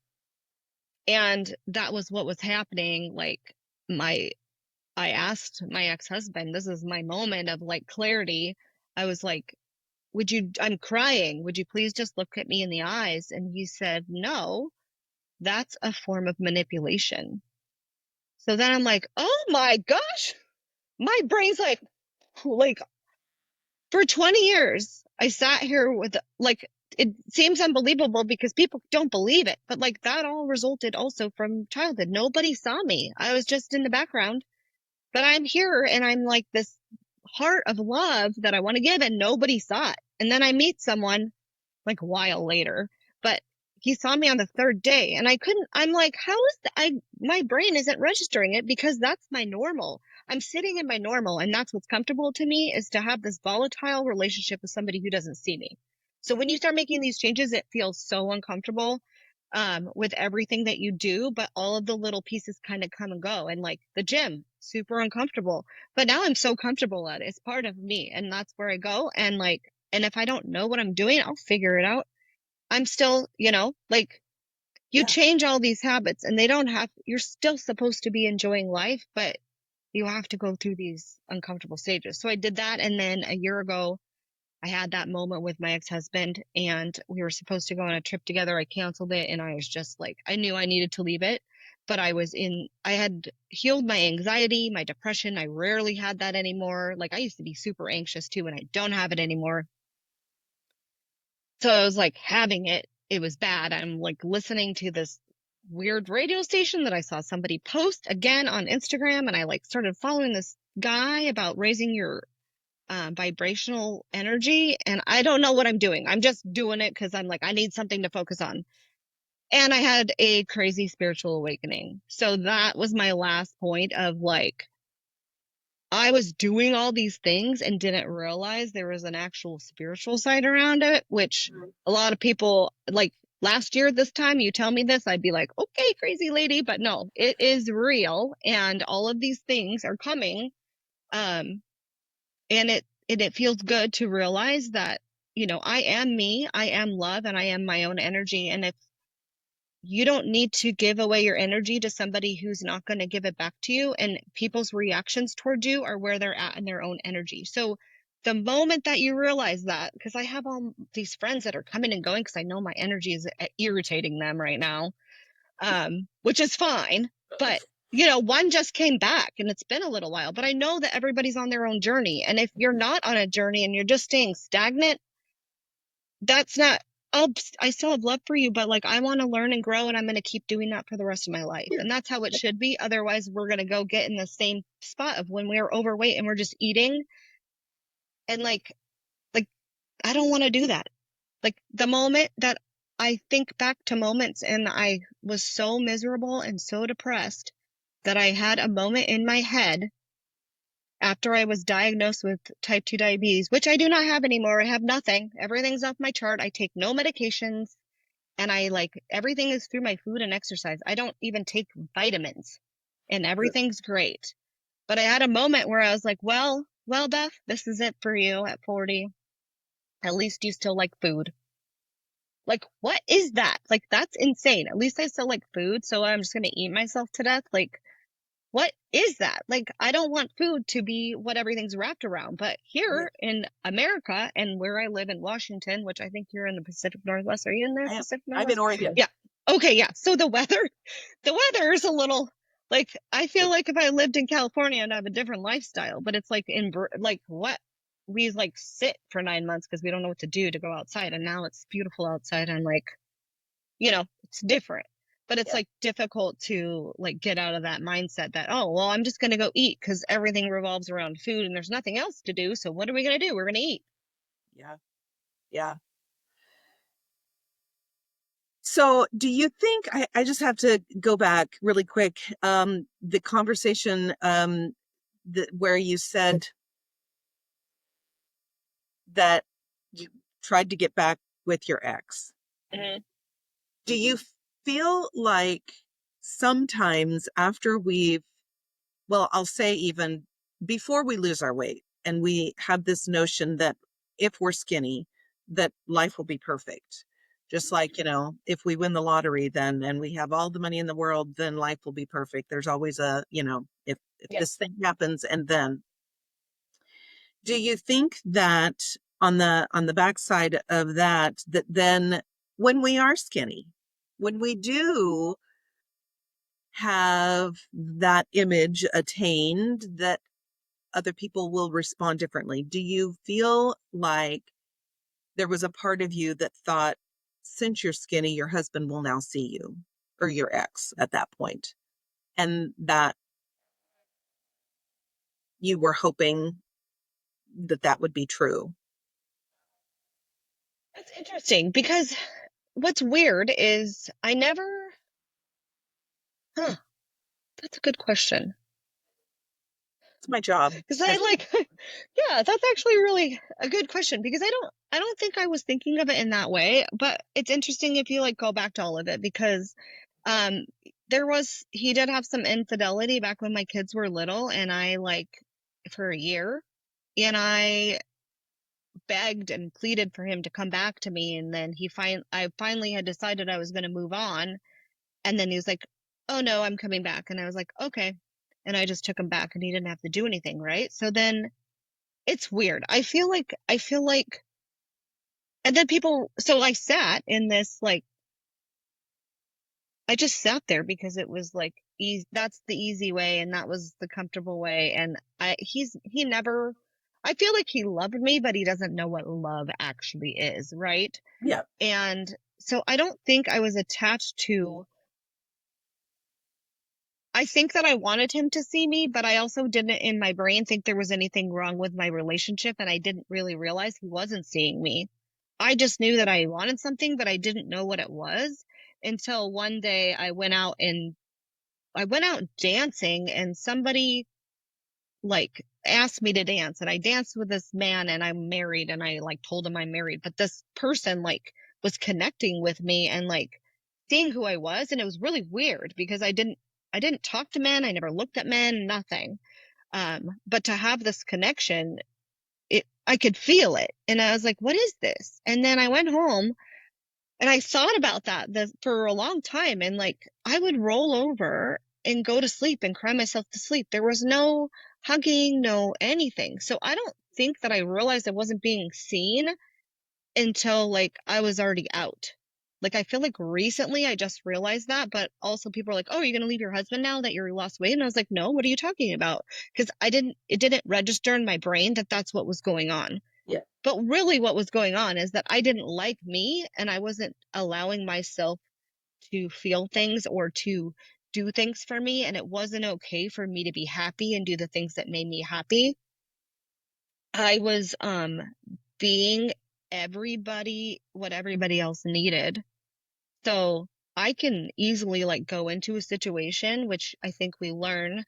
and that was what was happening. Like, my, I asked my ex-husband, this is my moment of like clarity. I was like, I'm crying. Would you please just look at me in the eyes? And he said, "No, that's a form of manipulation." So then I'm like, oh my gosh, my brain's like for 20 years, I sat here with like, it seems unbelievable because people don't believe it, but like that all resulted also from childhood. Nobody saw me. I was just in the background, but I'm here, and I'm like this heart of love that I want to give, and nobody saw it. And then I meet someone like a while later, but he saw me on the third day, and I'm like, how is that? My brain isn't registering it because that's my normal. I'm sitting in my normal, and that's what's comfortable to me, is to have this volatile relationship with somebody who doesn't see me. So when you start making these changes, it feels so uncomfortable, with everything that you do, but all of the little pieces kind of come and go. And like the gym, super uncomfortable, but now I'm so comfortable at it. It's part of me, and that's where I go. And like, and if I don't know what I'm doing, I'll figure it out. I'm still, like, you Yeah. change all these habits, and you're still supposed to be enjoying life, but you have to go through these uncomfortable stages. So I did that. And then a year ago, I had that moment with my ex-husband, and we were supposed to go on a trip together. I canceled it, and I was just like, I knew I needed to leave it, but I had healed my anxiety, my depression. I rarely had that anymore. Like, I used to be super anxious too, and I don't have it anymore. So I was like having it. It was bad. I'm like listening to this weird radio station that I saw somebody post again on Instagram, and I like started following this guy about raising your vibrational energy. And I don't know what I'm doing. I'm just doing it because I'm like, I need something to focus on. And I had a crazy spiritual awakening. So that was my last point of like, I was doing all these things and didn't realize there was an actual spiritual side around it, which a lot of people, like last year this time, you tell me this, I'd be like, okay, crazy lady, but no, it is real, and all of these things are coming. Um, and it feels good to realize that, I am me, I am love, and I am my own energy. And if you don't need to give away your energy to somebody who's not going to give it back to you, and people's reactions toward you are where they're at in their own energy. So the moment that you realize that, because I have all these friends that are coming and going because I know my energy is irritating them right now, which is fine. But one just came back and it's been a little while, but I know that everybody's on their own journey. And if you're not on a journey and you're just staying stagnant, that's not, I still have love for you, but like I want to learn and grow, and I'm going to keep doing that for the rest of my life. And that's how it should be. Otherwise, we're going to go get in the same spot of when we're overweight and we're just eating. And like, I don't want to do that. Like the moment that I think back to moments and I was so miserable and so depressed that I had a moment in my head after I was diagnosed with type 2 diabetes, which I do not have anymore. I have nothing. Everything's off my chart. I take no medications, and I like everything is through my food and exercise. I don't even take vitamins, and everything's great. But I had a moment where I was like, well, Beth, this is it for you at 40. At least you still like food. Like, what is that? Like, that's insane. At least I still like food, so I'm just gonna eat myself to death. Like, what is that? Like, I don't want food to be what everything's wrapped around. But Yeah, here in America and where I live in Washington, which I think you're in the Pacific Northwest. Are you in the I am. Pacific I'm in Northwest? Oregon. Yeah. Okay, yeah. So the weather is a little like I feel like if I lived in California, I'd have a different lifestyle. But it's like like what we like sit for 9 months because we don't know what to do to go outside, and now it's beautiful outside. And like it's different. But it's Yeah. like difficult to like get out of that mindset that, oh, well, I'm just going to go eat because everything revolves around food and there's nothing else to do. So what are we going to do? We're going to eat. Yeah. Yeah. So do you think I just have to go back really quick, the conversation where you said that you tried to get back with your ex. Mhm. Do you feel like sometimes after well, I'll say even before we lose our weight and we have this notion that if we're skinny, that life will be perfect. Just like, if we win the lottery then and we have all the money in the world, then life will be perfect. There's always if Yeah. this thing happens and then do you think that on the backside of that then when we are skinny, when we do have that image attained, that other people will respond differently? Do you feel like there was a part of you that thought, since you're skinny, your husband will now see you, or your ex at that point, and that you were hoping that that would be true? That's interesting because what's weird is I never, huh, that's a good question. It's my job. Because I like, yeah, that's actually really a good question because I don't think I was thinking of it in that way, but it's interesting if you like go back to all of it because um he did have some infidelity back when my kids were little, and I like for a year, and I begged and pleaded for him to come back to me, and then I finally had decided I was going to move on, and then he was like, "Oh no, I'm coming back." And I was like, "Okay." And I just took him back and he didn't have to do anything, right? So then it's weird. I feel like and then so I sat in this like I just sat there because it was like easy, that's the easy way and that was the comfortable way. And he never, I feel like he loved me, but he doesn't know what love actually is, right? Yeah. And so I don't think I was attached to, I think that I wanted him to see me, but I also didn't in my brain think there was anything wrong with my relationship, and I didn't really realize he wasn't seeing me. I just knew that I wanted something, but I didn't know what it was until one day I went out dancing, and somebody like asked me to dance, and I danced with this man, and I'm married, and I like told him I'm married, but this person like was connecting with me and like seeing who I was, and it was really weird because I didn't talk to men, I never looked at men, nothing. But to have this connection, I could feel it, and I was like, what is this? And then I went home and I thought about that for a long time, and like I would roll over and go to sleep and cry myself to sleep. There was no hugging, no anything. So I don't think that I realized I wasn't being seen until like I was already out. Like I feel like recently I just realized that, but also people are like, "Oh, you're gonna leave your husband now that you're lost weight?" And I was like, "No, what are you talking about?" Because it didn't register in my brain that that's what was going on. Yeah. But really, what was going on is that I didn't like me and I wasn't allowing myself to feel things or to do things for me. And it wasn't okay for me to be happy and do the things that made me happy. I was being everybody what everybody else needed. So I can easily like go into a situation, which I think we learn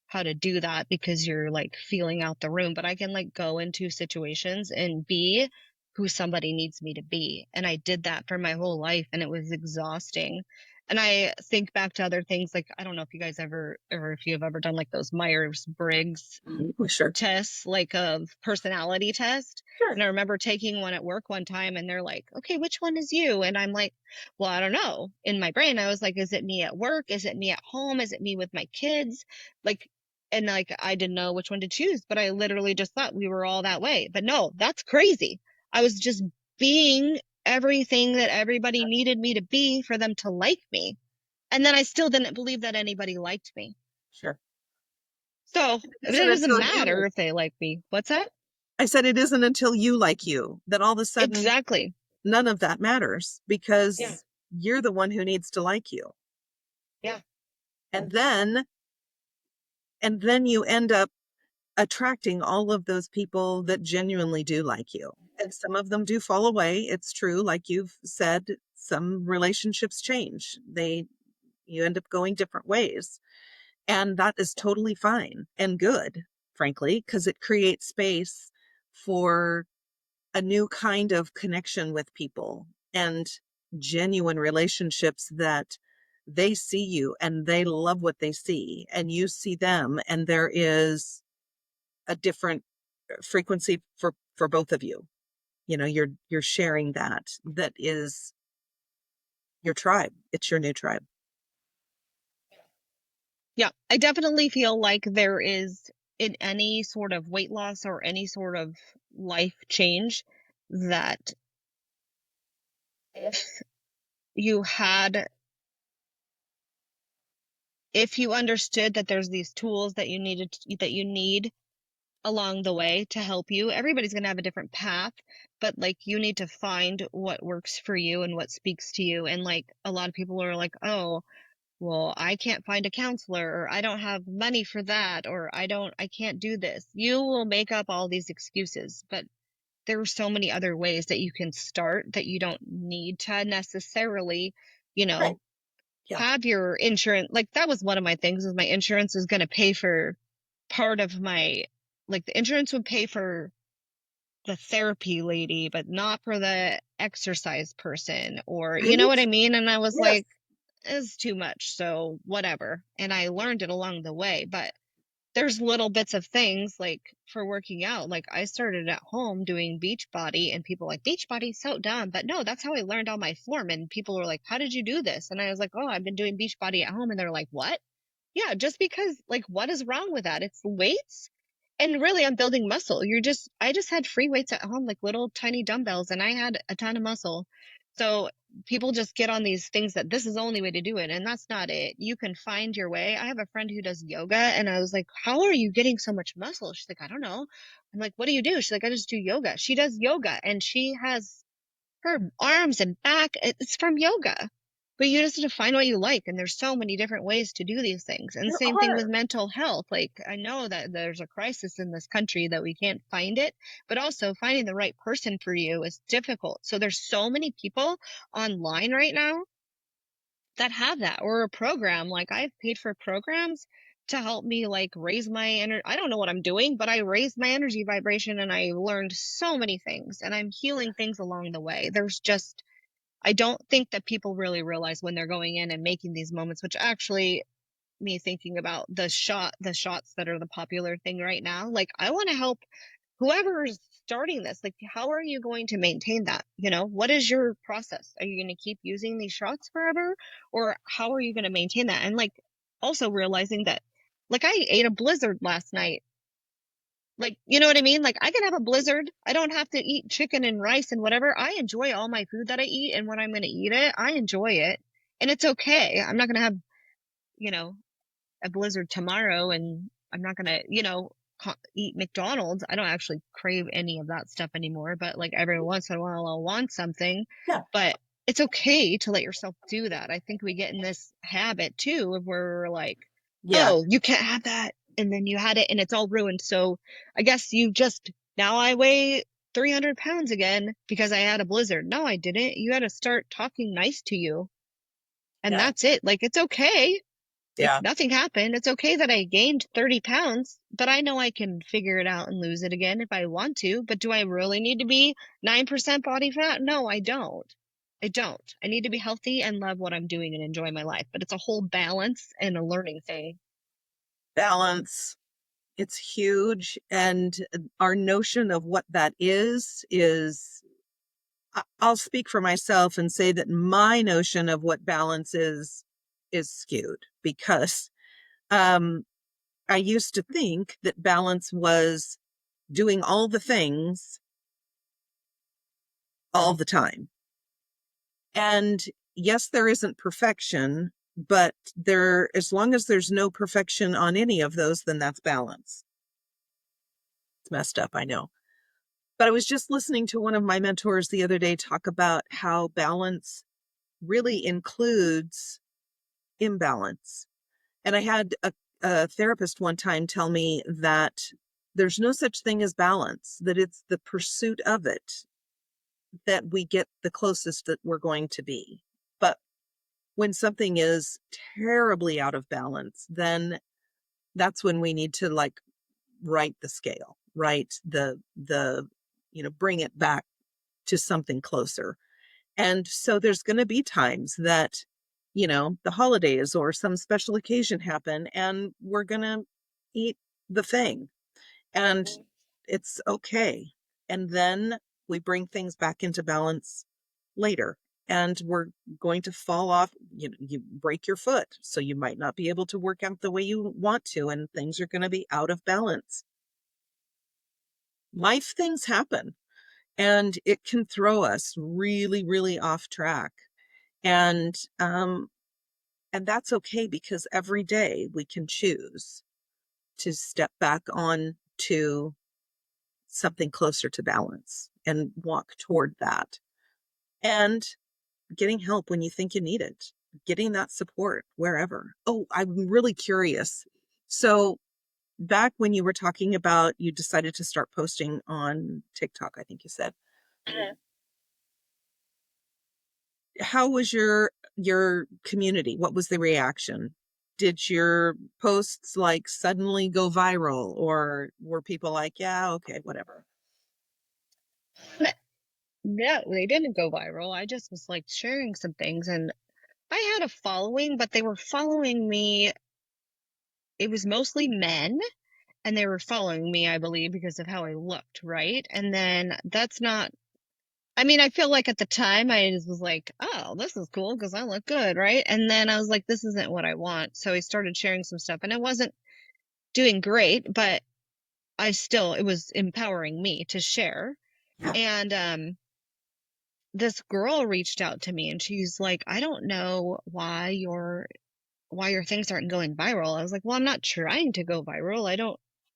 how to do that because you're like feeling out the room, but I can like go into situations and be who somebody needs me to be. And I did that for my whole life and it was exhausting. And I think back to other things like I don't know if you guys ever or if you've ever done like those Myers-Briggs Sure. tests, like a personality test. Sure. And I remember taking one at work one time and they're like, okay, which one is you? And I'm like, well, I don't know. In my brain, I was like, is it me at work? Is it me at home? Is it me with my kids? Like, and like, I didn't know which one to choose, but I literally just thought we were all that way. But no, that's crazy. I was just being everything that everybody needed me to be for them to like me. And then I still didn't believe that anybody liked me. Sure. So It it isn't doesn't until you matter like. if they like me. What's that? I said it isn't until you like you that all of a sudden Exactly. none of that matters Yeah. because you're the one who needs to like you. Yeah. And then you end up attracting all of those people that genuinely do like you. And some of them do fall away. It's true. Like you've said, some relationships change. You end up going different ways. And that is totally fine and good, frankly, because it creates space for a new kind of connection with people and genuine relationships that they see you and they love what they see and you see them and there is a different frequency for both of you. You're sharing that is your tribe. It's your new tribe. Yeah. I definitely feel like there is in any sort of weight loss or any sort of life change that if you had, if you understood that there's these tools that that you need along the way to help you, everybody's going to have a different path, but like you need to find what works for you and what speaks to you. And like a lot of people are like, oh, well, I can't find a counselor, or I don't have money for that, or I can't do this. You will make up all these excuses, but there are so many other ways that you can start that you don't need to necessarily, you Right. know, Yeah. have your insurance. Like that was one of my things is my insurance is going to pay for part of my, like the insurance would pay for the therapy lady, but not for the exercise person, or you know what I Right. mean? And I was Yes. like, is too much. So whatever. And I learned it along the way, but there's little bits of things like for working out. Like I started at home doing beach body and people like beach body so dumb, but no, that's how I learned all my form. And people were like, how did you do this? And I was like, oh, I've been doing beach body at home. And they're like, what? Yeah, just because like what is wrong with that? It's weights. And really I'm building muscle. I just had free weights at home, like little tiny dumbbells, and I had a ton of muscle. So people just get on these things that this is the only way to do it, and that's not it. You can find your way. I have a friend who does yoga, and I was like, how are you getting so much muscle? She's like, I don't know. I'm like, what do you do? She's like, I just do yoga. She does yoga and she has her arms and back, it's from yoga. But you just have to find what you like. And there's so many different ways to do these things. And There same thing with are. mental health. Like, I know that there's a crisis in this country that we can't find it, but also finding the right person for you is difficult. So there's so many people online right now that have that or a program. Like, I've paid for programs to help me like raise my energy. I don't know what I'm doing, but I raised my energy vibration and I learned so many things and I'm healing things along the way. There's just, I don't think that people really realize when they're going in and making these moments, which actually me thinking about the shots that are the popular thing right now. Like I want to help whoever is starting this. Like, how are you going to maintain that? You know, what is your process? Are you going to keep using these shots forever? Or how are you going to maintain that? And like also realizing that like I ate a blizzard last night. Like, you know what I mean? Like I can have a blizzard. I don't have to eat chicken and rice and whatever. I enjoy all my food that I eat, and when I'm going to eat it, I enjoy it. And it's okay. I'm not going to have, you know, a blizzard tomorrow and I'm not gonna, eat McDonald's. I don't actually crave any of that stuff anymore, but like every once in a while I'll want something. Yeah. But it's okay to let yourself do that. I think we get in this habit too of where we're like, Yeah. oh, you can't have that. And then you had it and it's all ruined. So I guess you just, now I weigh 300 pounds again because I had a blizzard. No, I didn't. You had to start talking nice to you. And Yeah. that's it. Like, it's okay. Like Yeah. nothing happened. It's okay that I gained 30 pounds, but I know I can figure it out and lose it again if I want to. But do I really need to be 9% body fat? No, I don't. I don't. I need to be healthy and love what I'm doing and enjoy my life. But it's a whole balance and a learning thing. Balance. It's huge. And our notion of what that is, I'll speak for myself and say that my notion of what balance is skewed because um, I used to think that balance was doing all the things all the time. And yes, there isn't perfection, but as long as there's no perfection on any of those, then that's balance. It's messed up, I know. But I was just listening to one of my mentors the other day talk about how balance really includes imbalance. And I had a therapist one time tell me that there's no such thing as balance, that it's the pursuit of it that we get the closest that we're going to be. But when something is terribly out of balance, then that's when we need to like right the scale, right? Bring it back to something closer. And so there's going to be times that, the holidays or some special occasion happen and we're going to eat the thing and it's okay. And then we bring things back into balance later. And we're going to fall off. You break your foot, so you might not be able to work out the way you want to, and things are going to be out of balance. Life things happen, and it can throw us really, really off track. And and that's okay because every day we can choose to step back on to something closer to balance and walk toward that. And getting help when you think you need it, getting that support wherever. Oh, I'm really curious. So, back when you were talking about you decided to start posting on TikTok, I think you said, how was your community? What was the reaction? Did your posts like suddenly go viral or were people like, yeah, okay, whatever? No, they didn't go viral. I just was like sharing some things and I had a following, but they were following me. It was mostly men and they were following me, I believe, because of how I looked, right? And then that's not, I mean, I feel like at the time I just was like, oh, this is cool because I look good, right? And then I was like, this isn't what I want. So I started sharing some stuff and it wasn't doing great, but it was empowering me to share. Yeah. And this girl reached out to me and she's like, I don't know why your things aren't going viral. I was like, well, I'm not trying to go viral. I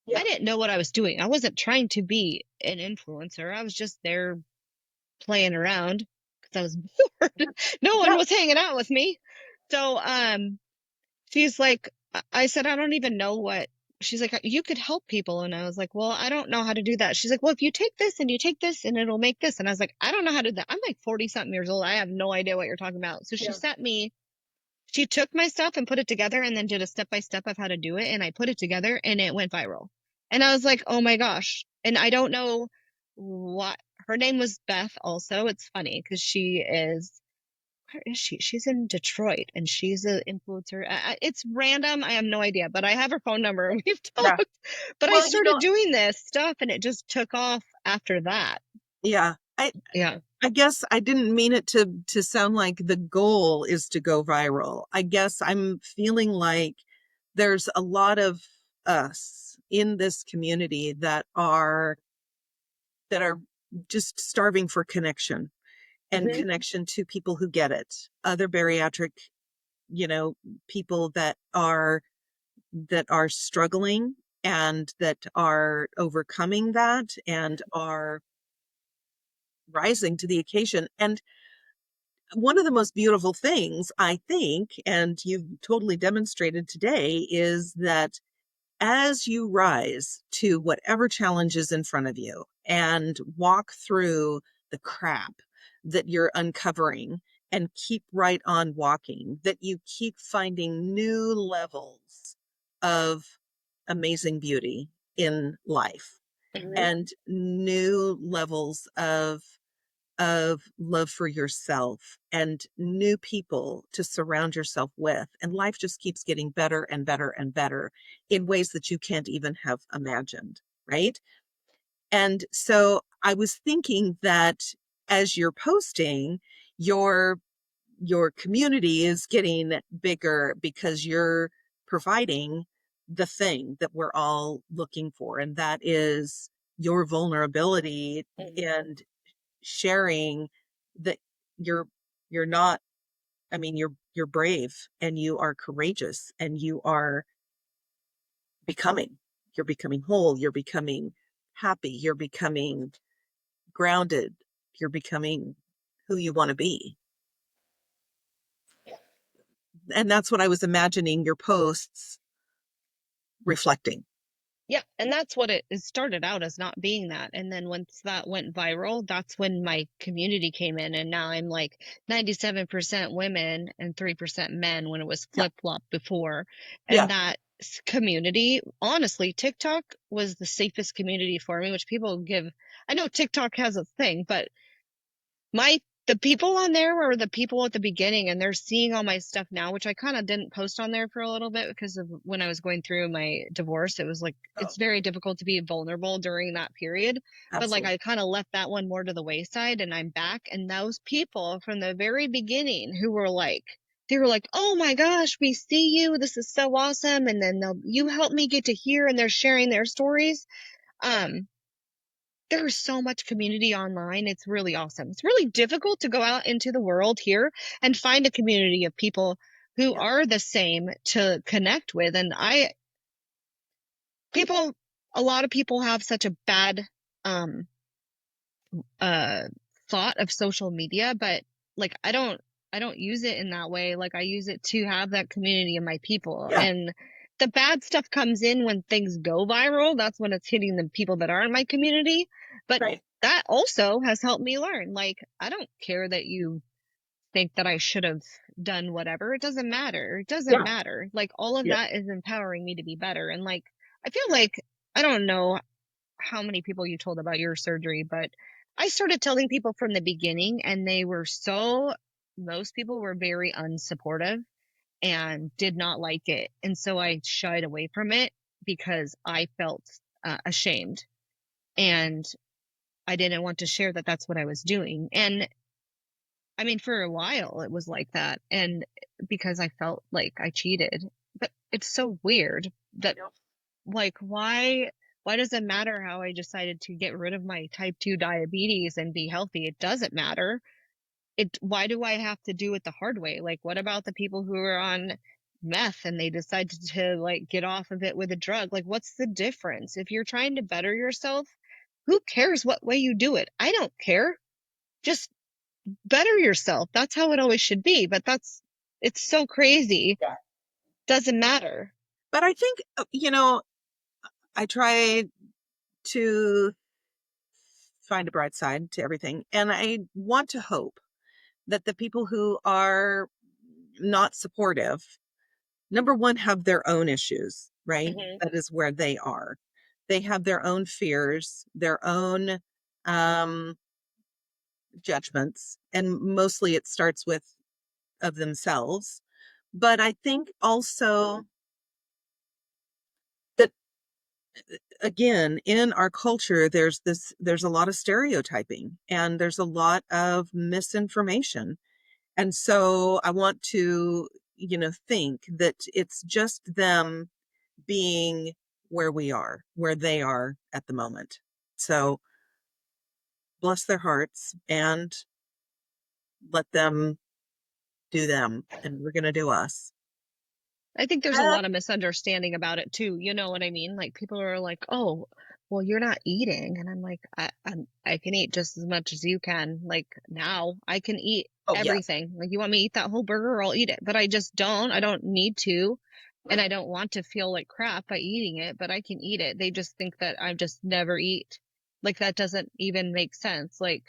Yeah. didn't know what I was doing. I wasn't trying to be an influencer. I was just there playing around because I was bored. No one Yeah. was hanging out with me. So, she's like, I said, I don't even know what. She's like, you could help people. And I was like, well, I don't know how to do that. She's like, well, if you take this and you take this and it'll make this. And I was like, I don't know how to do that. I'm like 40 something years old. I have no idea what you're talking about. So she Yeah. sent me She took my stuff and put it together and then did a step by step of how to do it. And I put it together and it went viral. And I was like, oh my gosh. And I don't know what her name was. Beth also. It's funny because she is, where is she? She's in Detroit and she's an influencer. It's random. I have no idea, but I have her phone number and we've Yeah. talked. But I Well, started doing this stuff and it just took off after that. yeah. Yeah. I guess I didn't mean it to sound like the goal is to go viral. I guess I'm feeling like there's a lot of us in this community that are just starving for connection and Hmm. connection to people who get it. Other bariatric, you know, people that are struggling and that are overcoming that and are rising to the occasion. And one of the most beautiful things, I think, and you've totally demonstrated today, is that as you rise to whatever challenge is in front of you and walk through the crap that you're uncovering and keep right on walking, that you keep finding new levels of amazing beauty in life Hmm. and new levels of love for yourself and new people to surround yourself with. And life just keeps getting better and better and better in ways that you can't even have imagined. Right. And so I was thinking that as you're posting, your your community is getting bigger because you're providing the thing that we're all looking for, and that is your vulnerability and sharing that you're you're not, I mean, you're brave and you are courageous and becoming you're becoming whole, you're becoming happy, you're becoming grounded, you're becoming who you want to be. And that's what I was imagining your posts reflecting. Yeah, and that's what it started out as, not being that. And then once that went viral, that's when my community came in. And now I'm like 97% women and 3% men when it was Yeah. flip-flop before. Yeah. And that community, honestly, TikTok was the safest community for me, which people give. I know TikTok has a thing, but my the people on there were the people at the beginning, and they're seeing all my stuff now, which I kind of didn't post on there for a little bit because of when I was going through my divorce. It was like Oh, it's very difficult to be vulnerable during that period, but like absolutely. I kind of left that one more to the wayside, and I'm back. And those people from the very beginning who were like, they were like, oh my gosh, we see you, this is so awesome, and then you helped me get to here, and they're sharing their stories. um there's so much community online. It's really awesome. It's really difficult to go out into the world here and find a community of people who Yeah. are the same to connect with. And people, a lot of people have such a bad, um, uh, thought of social media, but like, I don't use it in that way. Like I use it to have that community of my people. Yeah. And the bad stuff comes in when things go viral. That's when it's hitting the people that are in my community. But Right. that also has helped me learn. Like, I don't care that you think that I should have done whatever. It doesn't matter. It doesn't Yeah. matter. Like, all of Yeah. that is empowering me to be better. And like, I feel like, I don't know how many people you told about your surgery, but I started telling people from the beginning, and they were so, most people were very unsupportive and did not like it. And so I shied away from it because I felt ashamed, and I didn't want to share that that's what I was doing. And I mean, for a while it was like that. And because I felt like I cheated, but it's so weird that, Yep. like, why does it matter how I decided to get rid of my type 2 diabetes and be healthy? It doesn't matter. Why do I have to do it the hard way? Like, what about the people who are on meth and they decide to like get off of it with a drug? Like, what's the difference? If you're trying to better yourself, who cares what way you do it? I don't care. Just better yourself. That's how it always should be. But it's so crazy. Yeah. Doesn't matter. But I think, I try to find a bright side to everything. And I want to hope that the people who are not supportive, number one, have their own issues, right? Hmm. That is where they are. They have their own fears, their own um, judgments, and mostly it starts with of themselves. But I think also that, again, in our culture, there's a lot of stereotyping and there's a lot of misinformation. And so I want to, think that it's just them being where they are at the moment. So bless their hearts and let them do them. And we're going to do us. I think there's a Beth? lot of misunderstanding about it too. You know what I mean? Like people are like, "Oh, well, you're not eating," and I'm like, I can eat just as much as you can. Like now, I can eat Oh, yeah. everything. Like you want me to eat that whole burger, I'll eat it. But I just don't. I don't need to, and I don't want to feel like crap by eating it. But I can eat it. They just think that I just never eat. Like that doesn't even make sense. Like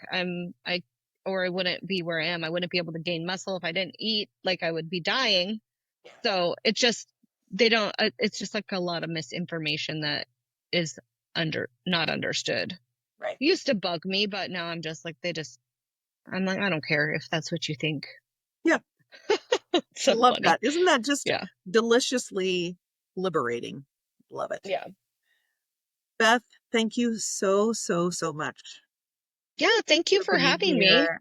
or I wouldn't be where I am. I wouldn't be able to gain muscle if I didn't eat. Like I would be dying. So it's just they don't. It's just like a lot of misinformation that is not understood. Right. It used to bug me, but now I'm just like I'm like I don't care if that's what you think. Yeah. It's I so love funny. that. Isn't that just Yeah. deliciously liberating? Love it. Yeah. Beth, thank you so, so, so much Yeah. Thank you for for being having me. here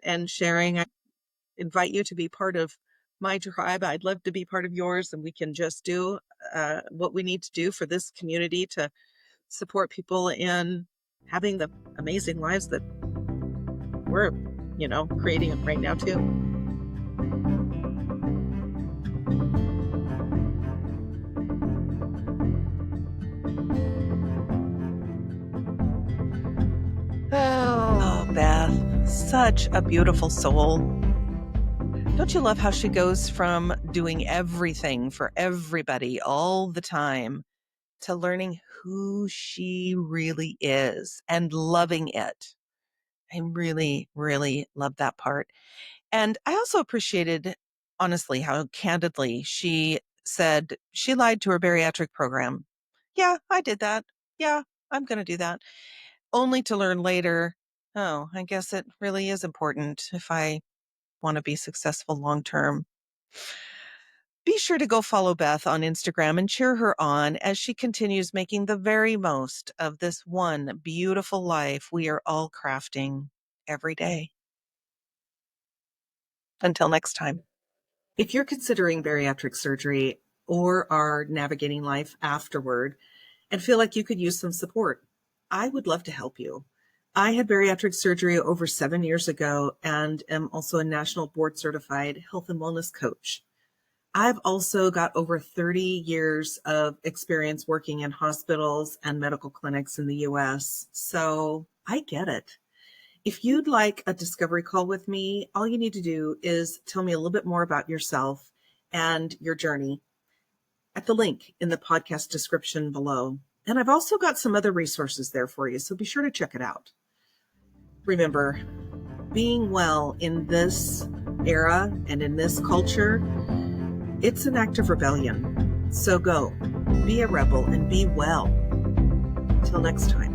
and sharing. I invite you to be part of my tribe. I'd love to be part of yours, and we can just do what we need to do for this community to support people in having the amazing lives that we're, creating right now too. Oh, Beth, such a beautiful soul. Don't you love how she goes from doing everything for everybody all the time to learning who she really is and loving it? I really, really love that part. And I also appreciated, honestly, how candidly she said she lied to her bariatric program. Yeah, I did that. Yeah, I'm going to do that. Only to learn later, oh, I guess it really is important if I want to be successful long term. Be sure to go follow Beth on Instagram and cheer her on as she continues making the very most of this one beautiful life we are all crafting every day. Until next time. If you're considering bariatric surgery or are navigating life afterward and feel like you could use some support, I would love to help you. I had bariatric surgery over 7 years ago and am also a national board certified health and wellness coach. I've also got over 30 years of experience working in hospitals and medical clinics in the US, so I get it. If you'd like a discovery call with me, all you need to do is tell me a little bit more about yourself and your journey at the link in the podcast description below. And I've also got some other resources there for you, so be sure to check it out. Remember, being well in this era and in this culture, it's an act of rebellion. So go, be a rebel and be well. Till next time.